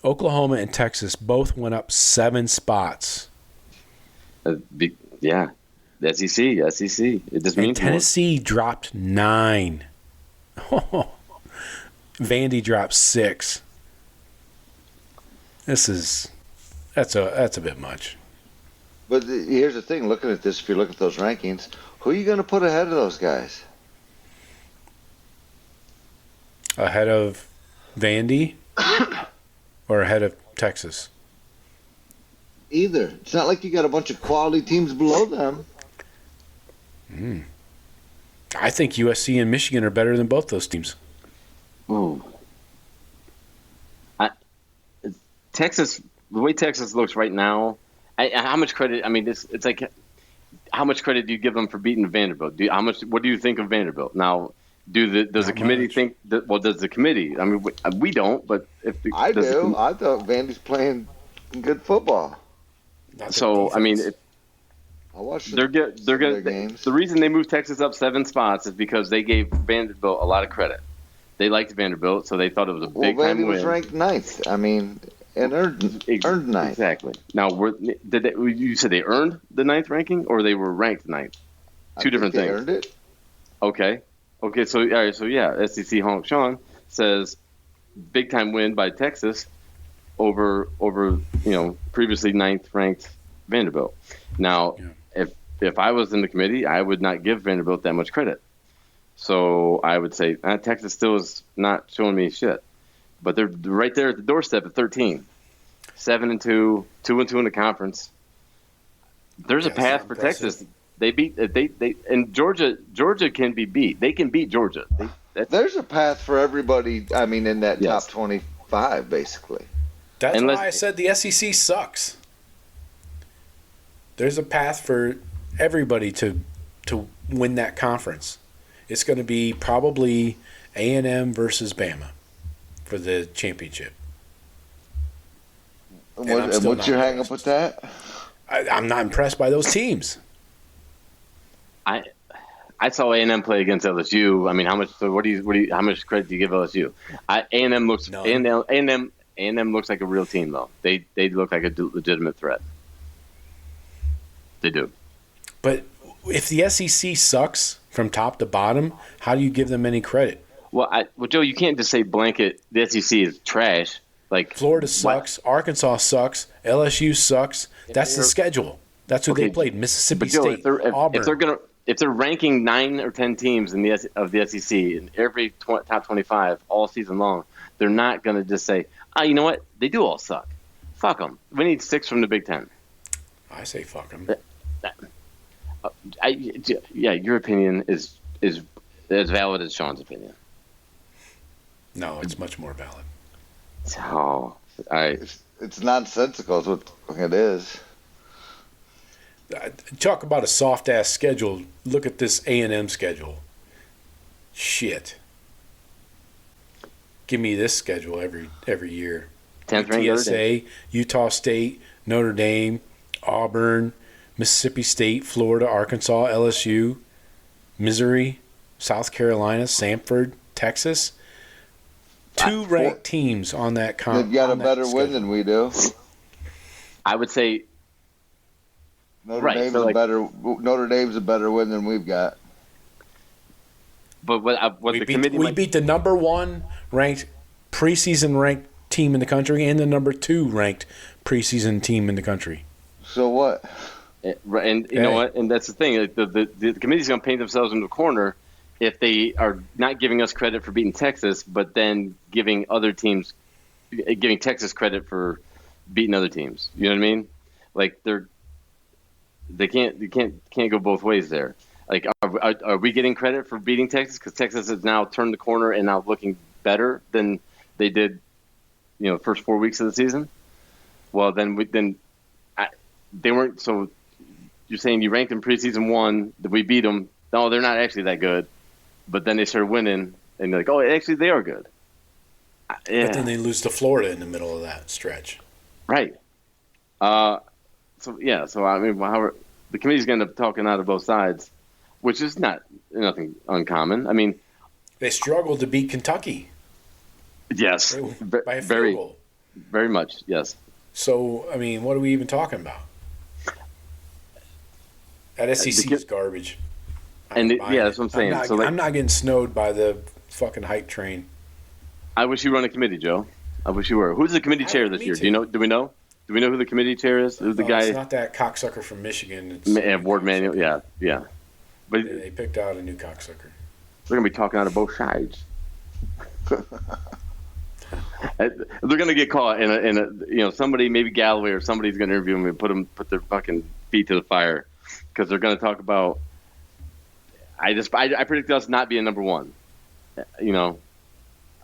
Oklahoma and Texas both went up 7 spots. The SEC. It just means Tennessee dropped 9. Vandy dropped 6. That's a bit much. But here's the thing: looking at this, if you look at those rankings, who are you going to put ahead of those guys? Ahead of Vandy or ahead of Texas? Either. It's not like you got a bunch of quality teams below them. I think USC and Michigan are better than both those teams. Ooh. Texas, the way Texas looks right now, how much credit? I mean, it's like, how much credit do you give them for beating Vanderbilt? What do you think of Vanderbilt? Now, does the committee think that? Well, does the committee? I mean, we don't, but I do. I thought Vandy's playing good football. So I mean, I watched they're good. Games. The reason they moved Texas up 7 spots is because they gave Vanderbilt a lot of credit. They liked Vanderbilt, so they thought it was a big time win. Vandy was ranked 9th. I mean, and earned 9th. Exactly. Now, you said they earned the 9th ranking, or they were ranked 9th? Two different things. They earned it. Okay. So all right. So yeah, SEC Honk Sean says big time win by Texas over previously 9th ranked Vanderbilt. Now, if I was in the committee, I would not give Vanderbilt that much credit. So I would say Texas still is not showing me shit, but they're right there at the doorstep at 13, 7-2, 2-2 in the conference. There's a path for Texas. They beat and Georgia can be beat. They can beat Georgia. There's a path for everybody. I mean, in that top 20 5, basically. That's why I said the SEC sucks. There's a path for everybody to win that conference. It's going to be probably A&M versus Bama for the championship. What's your hang up with that? I'm not impressed by those teams. I saw A&M play against LSU. I mean, how much credit do you give LSU? A&M looks like a real team, though. They look like a legitimate threat. They do. But if the SEC sucks from top to bottom, how do you give them any credit? Well, Joe, you can't just say blanket the SEC is trash. Like Florida sucks, Arkansas sucks, LSU sucks. That's the schedule. That's who they played. Mississippi State, Auburn. If they're ranking 9 or 10 teams of the SEC in every top 25 all season long, they're not going to just say, you know what? They do all suck. Fuck them. We need 6 from the Big Ten. I say fuck them. Your opinion is as valid as Sean's opinion. No, it's much more valid. So, it's nonsensical is what it is. Talk about a soft-ass schedule. Look at this A&M schedule. Shit. Give me this schedule every year. 10th ranked TSA, Utah State, Notre Dame, Auburn, Mississippi State, Florida, Arkansas, LSU, Missouri, South Carolina, Samford, Texas. 2 ranked teams on that conference. They've got a better win than we do. I would say Notre Dame's a better win than we've got. But we beat the number 1 ranked preseason ranked team in the country and the number 2 ranked preseason team in the country. So what? And you know what? And that's the thing. The committee's going to paint themselves into a corner if they are not giving us credit for beating Texas, but then giving Texas credit for beating other teams. You know what I mean? Like they can't go both ways there. Like, are we getting credit for beating Texas because Texas has now turned the corner and now looking better than they did, the first 4 weeks of the season? Well, they weren't. So you're saying you ranked them preseason 1, that we beat them? No, they're not actually that good. But then they started winning, and you're like, oh, actually they are good. Yeah. But then they lose to Florida in the middle of that stretch. Right. So I mean, the committee's going to end up talking out of both sides, which is nothing uncommon. I mean, they struggled to beat Kentucky. Yes, by a field goal. Very much, yes. So, I mean, what are we even talking about? That SEC is garbage. That's what I'm saying. I'm not getting snowed by the fucking hype train. I wish you were on a committee, Joe. I wish you were. Who's the committee chair this year? Do we know? Do we know who the committee chair is? Who's the guy? It's not that cocksucker from Michigan. It's Ward Manuel. Yeah. But they picked out a new cocksucker. They're gonna be talking out of both sides. They're gonna get caught in a somebody, maybe Galloway or somebody's gonna interview them and put their fucking feet to the fire because they're gonna talk about. I predict us not being number 1.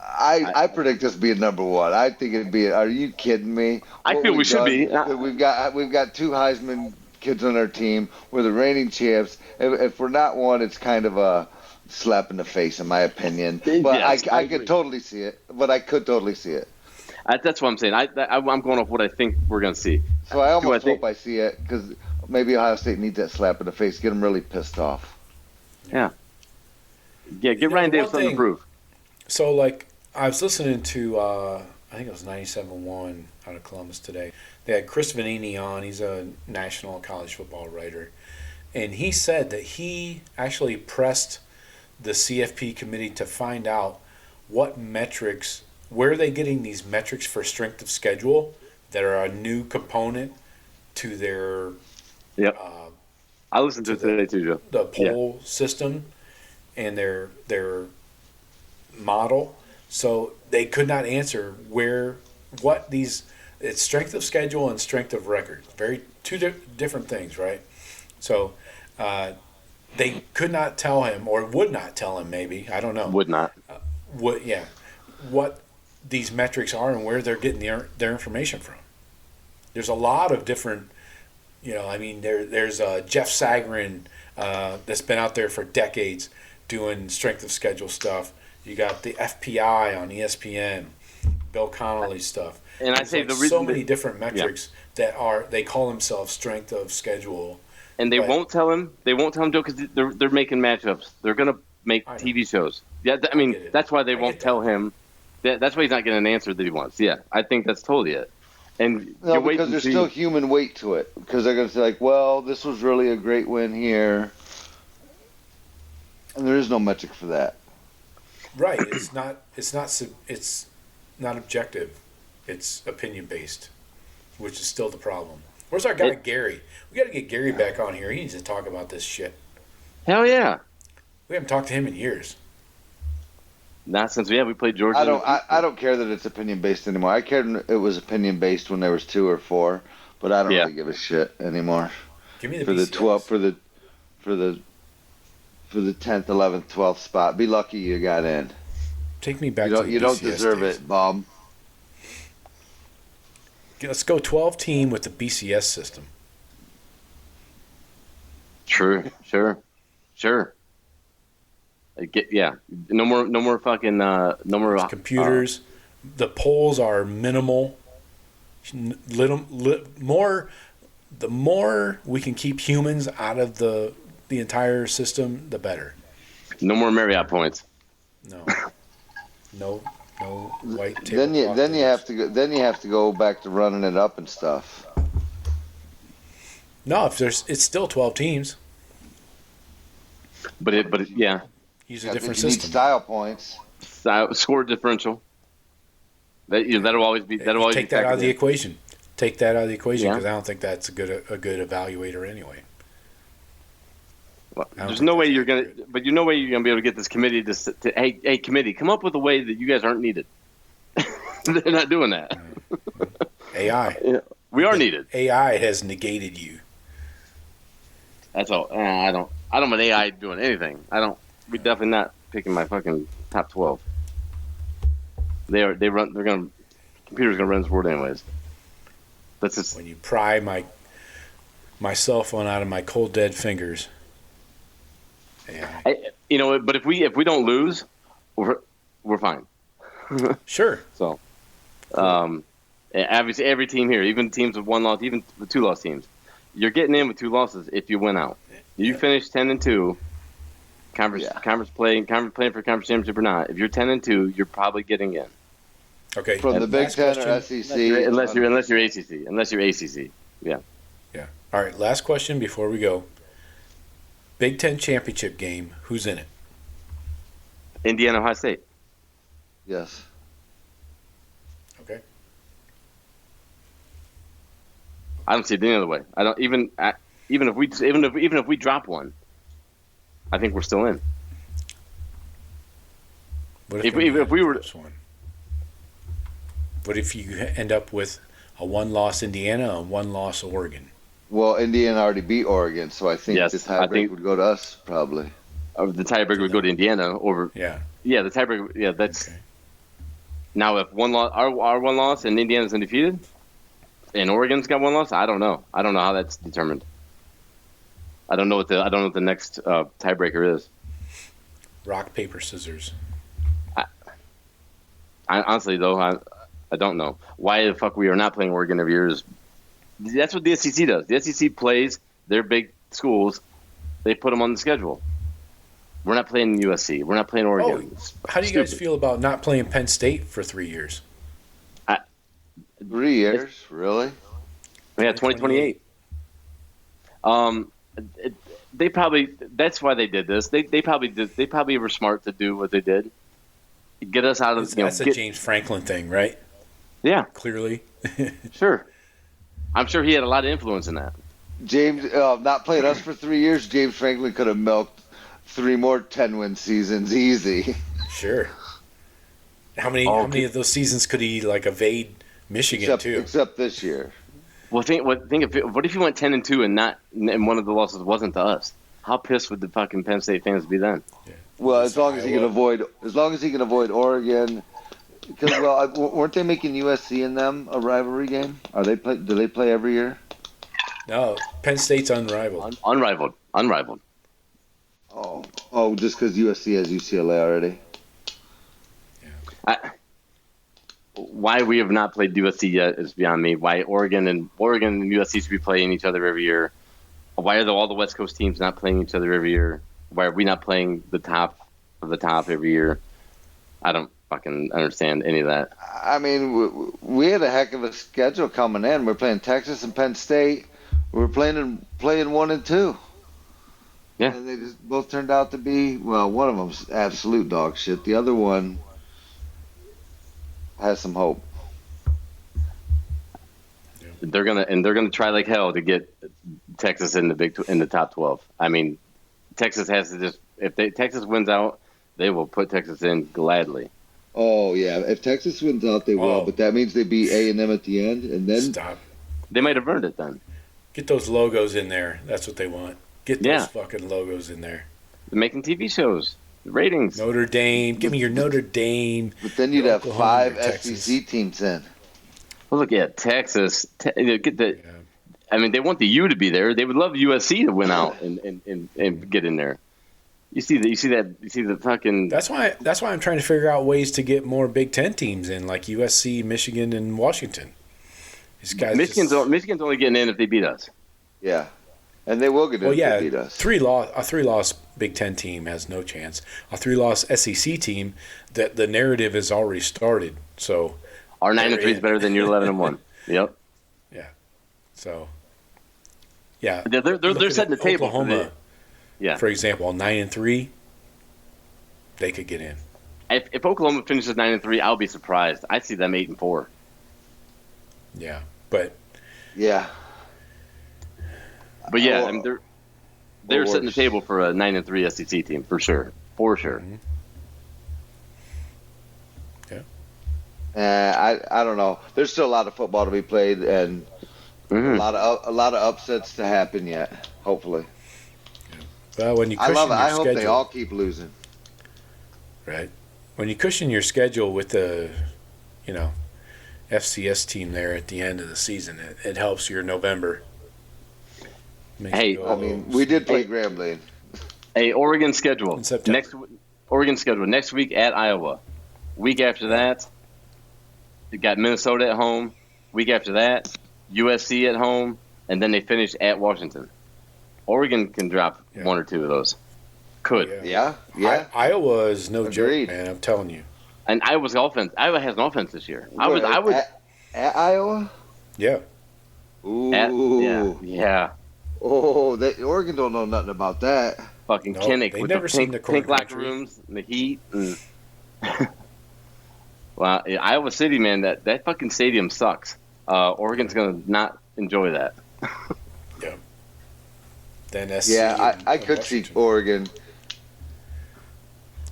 I predict us being number 1. I think it'd be. Are you kidding me? I feel we should be. We've got 2 Heisman kids on our team. We're the reigning champs. If we're not 1, it's kind of a slap in the face, in my opinion. But yes, I could totally see it. That's what I'm saying. I'm going off what I think we're going to see. So I almost hope I see it because maybe Ohio State needs that slap in the face, get them really pissed off. Yeah. Yeah, get Ryan Davis something to prove. So, like, I was listening to, I think it was 97.1 out of Columbus today. They had Chris Vanini on. He's a national college football writer. And he said that he actually pressed the CFP committee to find out what metrics, where are they getting these metrics for strength of schedule that are a new component to their I listened to it today too, Joe. The poll system and their model. So they could not answer it's strength of schedule and strength of record. Very two different things, right? So they could not tell him, or would not tell him maybe, I don't know. Would not. What these metrics are and where they're getting their information from. There's a lot of different, there's Jeff Sagarin that's been out there for decades doing strength of schedule stuff. You got the FPI on ESPN, Bill Connolly stuff. And I say the reason so many different metrics that they call themselves strength of schedule. And they won't tell him, Joe, because they're making matchups. They're going to make TV shows. Yeah, that's why they won't tell him. That's why he's not getting an answer that he wants. Yeah, I think that's totally it. And no, because there's still human weight to it. Because they're going to say, like, well, this was really a great win here. And there is no metric for that. Right. It's not objective. It's opinion based, which is still the problem. Where's our guy Gary? We got to get Gary back on here. He needs to talk about this shit. Hell yeah. We haven't talked to him in years. Not since we played Georgia. I don't care that it's opinion based anymore. I cared it was opinion based when there was 2 or 4, but I don't really give a shit anymore. Give me the for BCS. the 12 for the 10th, 11th, 12th spot. Be lucky you got in. Take me back to the You don't BCS deserve days. it, Bob. Let's go 12 team with the BCS system. Sure. No more fucking no more computers. The polls are minimal. The more we can keep humans out of the entire system, the better. No more Marriott points. No white table. Then you have to go back to running it up and stuff. No, it's still 12 teams. But yeah. Use a different you system. Need style points. Score differential. That'll always be. Take that out of the equation. Take that out of the equation because I don't think that's a good evaluator anyway. Well, there's no way you're gonna be able to get this committee to hey committee, come up with a way that you guys aren't needed. They're not doing that. AI. Yeah, we are needed. AI has negated you. That's all. I don't want AI doing anything. We're definitely not picking my fucking top 12. Computer's gonna run this world anyways. That's just when you pry my cell phone out of my cold dead fingers. Yeah. But if we don't lose, we're fine. Sure. So, obviously every team here, even teams with 1 loss, even the 2 loss teams, you're getting in with 2 losses if you win out. You finish 10-2, conference playing for conference championship or not. If you're 10-2, you're probably getting in. Okay. From the Big Ten or SEC, unless you're ACC. Yeah. Yeah. All right. Last question before we go. Big Ten championship game. Who's in it? Indiana, Ohio State. Yes. Okay. I don't see it any other way. I don't even if we drop one, I think we're still in. What if we were one? What if you end up with a 1-loss Indiana and 1-loss Oregon? Well, Indiana already beat Oregon, so I think the tiebreak would go to us probably. The tiebreaker would go to Indiana over. Yeah. Yeah, the tiebreaker. Yeah, that's. Okay. Now, if our 1 loss and Indiana's undefeated, and Oregon's got 1 loss, I don't know. I don't know how that's determined. I don't know what the next tiebreaker is. Rock, paper, scissors. I honestly though, I don't know why the fuck we are not playing Oregon every year. That's what the SEC does. The SEC plays their big schools. They put them on the schedule. We're not playing USC. We're not playing Oregon. How do you guys feel about not playing Penn State for 3 years? 3 years, really? Yeah, 2028. They probably. That's why they did this. They probably were smart to do what they did. Get us out of. That's a James Franklin thing, right? Yeah, clearly. Sure. I'm sure he had a lot of influence in that. James, not playing us for 3 years, James Franklin could have milked 3 more 10-win seasons easy. Sure. How many of those seasons could he evade Michigan too? Except this year. Well, what if he went 10-2 and one of the losses wasn't to us? How pissed would the fucking Penn State fans be then? Yeah. Well, as long as he can avoid Oregon, Because weren't they making USC and them a rivalry game? Are they play? Do they play every year? No, Penn State's unrivaled. Unrivaled. Oh, just because USC has UCLA already. Why we have not played USC yet is beyond me. Why Oregon and USC should be playing each other every year. Why are all the West Coast teams not playing each other every year? Why are we not playing the top of the top every year? I don't fucking understand any of that. I mean, we had a heck of a schedule coming in. We're playing Texas and Penn State. We're playing 1 and 2. Yeah. And they just both turned out to be, well, one of them's absolute dog shit. The other one has some hope. They're gonna try like hell to get Texas in the top 12. I mean, Texas has to if Texas wins out, they will put Texas in gladly. Oh yeah, if Texas wins out, they will. But that means they beat A&M at the end, and then Stop. They might have earned it then. Get those logos in there. That's what they want. Get those fucking logos in there. They're making TV shows, ratings. Notre Dame. Give me your Notre Dame. But then you'd have 5 SEC teams in. Well, look at Texas. I mean, they want the U to be there. They would love USC to win out and get in there. You see the fucking. That's why I'm trying to figure out ways to get more Big Ten teams in, like USC, Michigan, and Washington. These guys. Michigan's only getting in if they beat us. Yeah, and they will get in if they beat us. A 3-loss Big Ten team has no chance. A 3-loss SEC team, that the narrative has already started. So our 9-3 is better than your 11-1. Yep. Yeah. So. Yeah. They're setting the table. Oklahoma. Yeah. For example, 9-3, they could get in. If Oklahoma finishes 9-3, I'll be surprised. I see them 8-4. Yeah, but yeah, I mean, they're setting the table for a 9-3 SEC team for sure. Mm-hmm. Yeah. I don't know. There's still a lot of football to be played, and a lot of upsets to happen yet. Hopefully. Well, when you I love it. I schedule, hope they all keep losing. Right. When you cushion your schedule with the, FCS team there at the end of the season, it helps your November. We did play Grambling. Hey, Oregon schedule. Next week at Iowa. Week after that, you got Minnesota at home. Week after that, USC at home, and then they finish at Washington. Oregon can drop 1 or 2 of those. Could. Yeah. Iowa is no joke, man. I'm telling you. And Iowa has an offense this year. At Iowa. Yeah. Ooh. Yeah. Oh, Oregon don't know nothing about that. Fucking Kinnick with the pink locker rooms and the heat. And well, Iowa City, man, that fucking stadium sucks. Oregon's gonna not enjoy that. Yeah. Then SC. Yeah, I could see Oregon.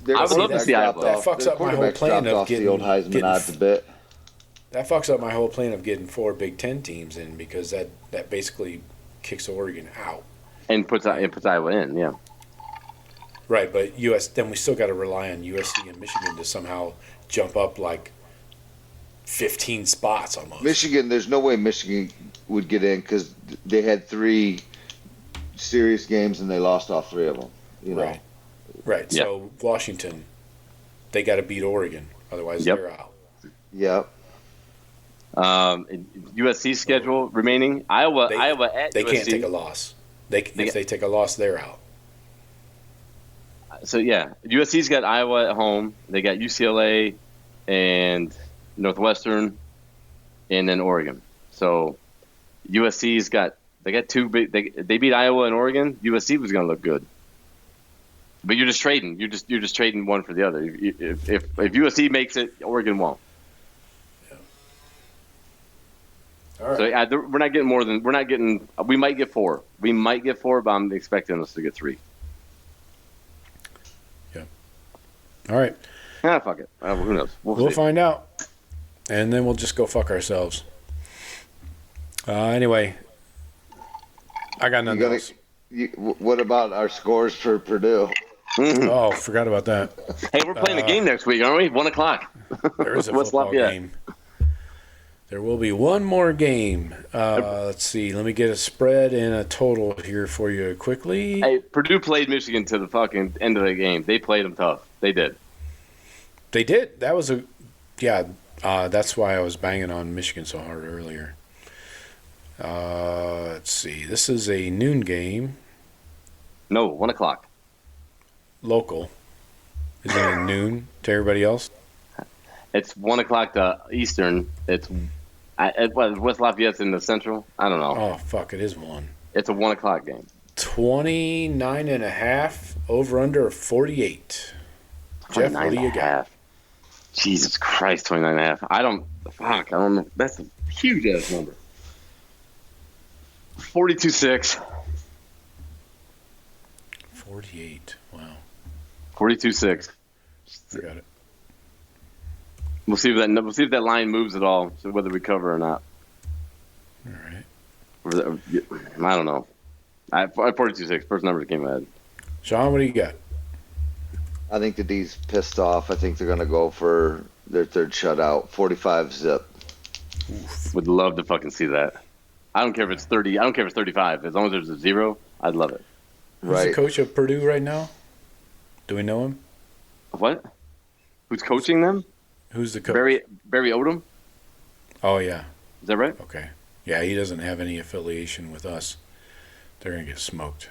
I would love to see Iowa. That fucks up my whole plan of getting the old Heisman odds a bit. That fucks up my whole plan of getting 4 Big Ten teams in, because that basically kicks Oregon out and puts Iowa in. Yeah. Right, but then we still got to rely on USC and Michigan to somehow jump up like 15 spots almost. Michigan, there's no way Michigan would get in because they had 3 serious games and they lost all 3 of them. Right. Yeah. So Washington, they got to beat Oregon, otherwise they're out. Yep. USC schedule remaining. Iowa at they USC. Can't take a loss. If they take a loss, they're out. So yeah, USC's got Iowa at home. They got UCLA and Northwestern, and then Oregon. So USC's got 2 big. They beat Iowa and Oregon. USC was going to look good. But you're just trading. You're just trading one for the other. If USC makes it, Oregon won't. Yeah. All right. So we're not getting more than We might get 4. We might get 4, but I'm expecting us to get 3. Yeah. All right. Fuck it. Who knows? We'll find out, and then we'll just go fuck ourselves. Anyway, I got nothing else. What about our scores for Purdue? Oh, forgot about that. Hey, we're playing a game next week, aren't we? 1 o'clock. There is a What's football Lafayette? game. There will be one more game. Let's see. Let me get a spread and a total here for you quickly. Hey, Purdue played Michigan to the fucking end of the game. They played them tough. They did. They did. That was that's why I was banging on Michigan so hard earlier. Let's see. This is a noon game. No, 1 o'clock. Local. Is it a noon to everybody else? It's 1 o'clock to Eastern. It's West Lafayette's in the Central. I don't know. Oh, fuck. It is 1. It's a 1 o'clock game. 29.5 over under 48. Jeff, what do you got? Jesus Christ, 29.5. I don't know. That's a huge ass number. 42-6. 48. Wow. 42-6. I got it. We'll see if that line moves at all, so whether we cover or not. All right. I don't know. I 42-6. First number that came ahead. Sean, what do you got? I think the D's pissed off. I think they're going to go for their third shutout. 45-zip. Would love to fucking see that. I don't care if it's 30. I don't care if it's 35. As long as there's a 0, I'd love it. Who's the coach of Purdue right now? Do we know him? What? Who's coaching them? Who's the coach? Barry Odom? Oh, yeah. Is that right? Okay. Yeah, he doesn't have any affiliation with us. They're going to get smoked.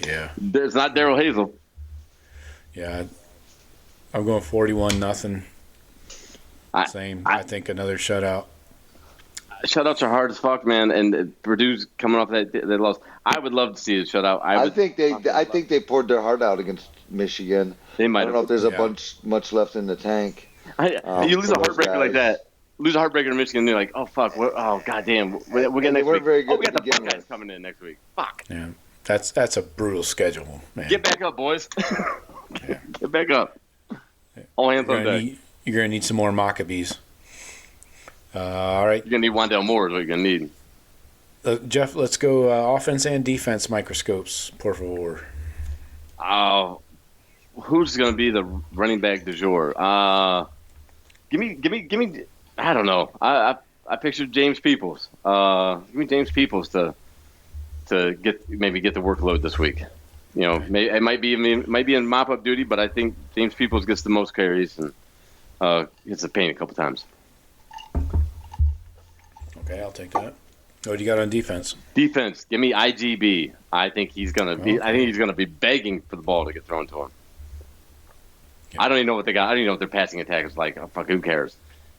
Yeah. It's not Daryl Hazel. Yeah. I'm going 41-0. Same. I think another shutout. Shutouts are hard as fuck, man, and Purdue's coming off that loss. I would love to see a shutout. I think they poured their heart out against Michigan. They might. I don't know if there's much left in the tank. You lose a heartbreaker like that. Lose a heartbreaker to Michigan, and you're like, oh fuck, oh goddamn, we're getting next week. Very good we got the Buckeyes coming in next week. Fuck. Yeah, that's a brutal schedule, man. Get back up, boys. Yeah. Get back up. All hands on deck. You're gonna need some more Maccabees. All right. You're going to need Wandale Moore is what you're going to need. Jeff, let's go offense and defense microscopes, por favor. Who's going to be the running back du jour? Give me. I don't know. I pictured James Peoples. Give me James Peoples to get the workload this week. You know, it might be in mop up duty, but I think James Peoples gets the most carries and gets the paint a couple times. Okay, I'll take that. What do you got on defense? Defense, give me IGB. I think he's gonna be. I think he's gonna be begging for the ball to get thrown to him. Yeah. I don't even know what they got. I don't even know what their passing attack is like. Oh, fuck, who cares?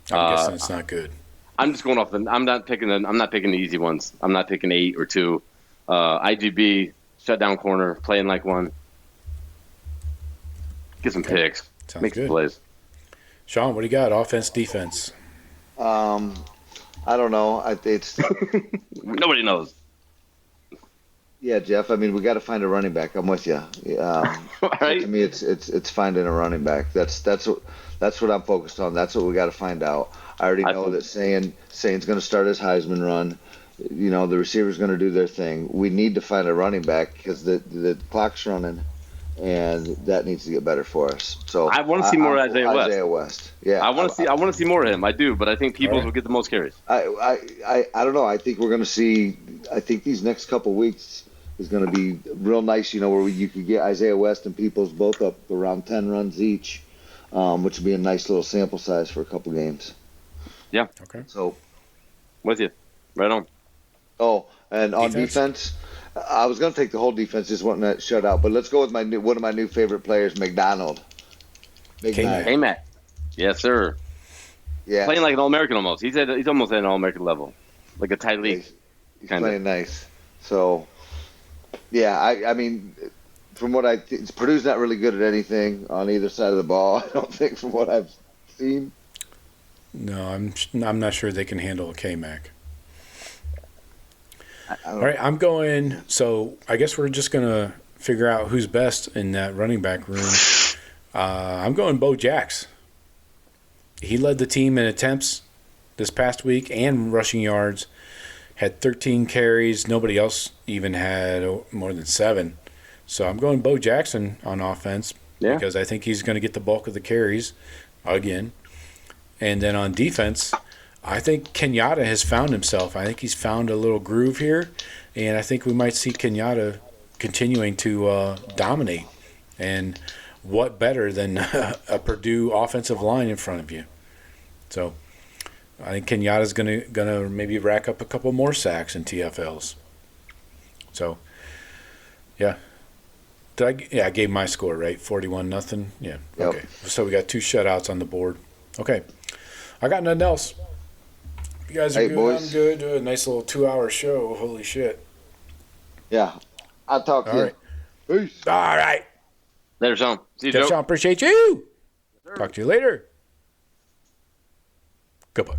I'm guessing it's not good. I'm just going off the. I'm not picking the easy ones. I'm not picking 8 or 2. IGB, shutdown corner, playing like one. Get some picks. Sounds Make good. some plays. Sean, what do you got? Offense, defense. I don't know. It's Nobody knows. Yeah, Jeff. I mean, we got to find a running back. I'm with you. Right? To me, it's finding a running back. That's what I'm focused on. That's what we got to find out. I already know that Sayin's going to start his Heisman run. You know, the receiver's going to do their thing. We need to find a running back because the clock's running, and that needs to get better for us. So I want to see more Isaiah West. Yeah, I want to see more of him. I do, but I think Peoples will get the most carries. I don't know. I think we're going to see. I think these next couple weeks is going to be real nice. You know, where you could get Isaiah West and Peoples both up around 10 runs each, which would be a nice little sample size for a couple games. Yeah. Okay. So, with you, right on. Oh, and on defense, I was going to take the whole defense, just wanting that shutout. But let's go with one of my new favorite players, McDonald. K-Mac. Yes, sir. Yeah. Playing like an All-American almost. He's almost at an All-American level, like a tight league. He's playing nice. So, yeah, I mean, from what Purdue's not really good at anything on either side of the ball. I don't think, from what I've seen. No, I'm not sure they can handle a K-Mac. All right, I'm going. So I guess we're just gonna figure out who's best in that running back room. I'm going Bo Jax. He led the team in attempts this past week and rushing yards. had 13 carries. Nobody else even had more than 7. So I'm going Bo Jackson on offense because I think he's going to get the bulk of the carries again. And then on defense, I think Kenyatta has found himself. I think he's found a little groove here, and I think we might see Kenyatta continuing to dominate. And what better than a Purdue offensive line in front of you? So I think Kenyatta's gonna maybe rack up a couple more sacks and TFLs. So yeah. I gave my score, right? 41-0. Yeah. Yep. Okay. So we got 2 shutouts on the board. Okay. I got nothing else. You guys are good. Boys. I'm good. A nice little 2-hour show. Holy shit. Yeah. I'll talk to All you. right. Peace. All right. Later, Sean. See you, Joe. Sean, appreciate you. Talk to you later. Goodbye.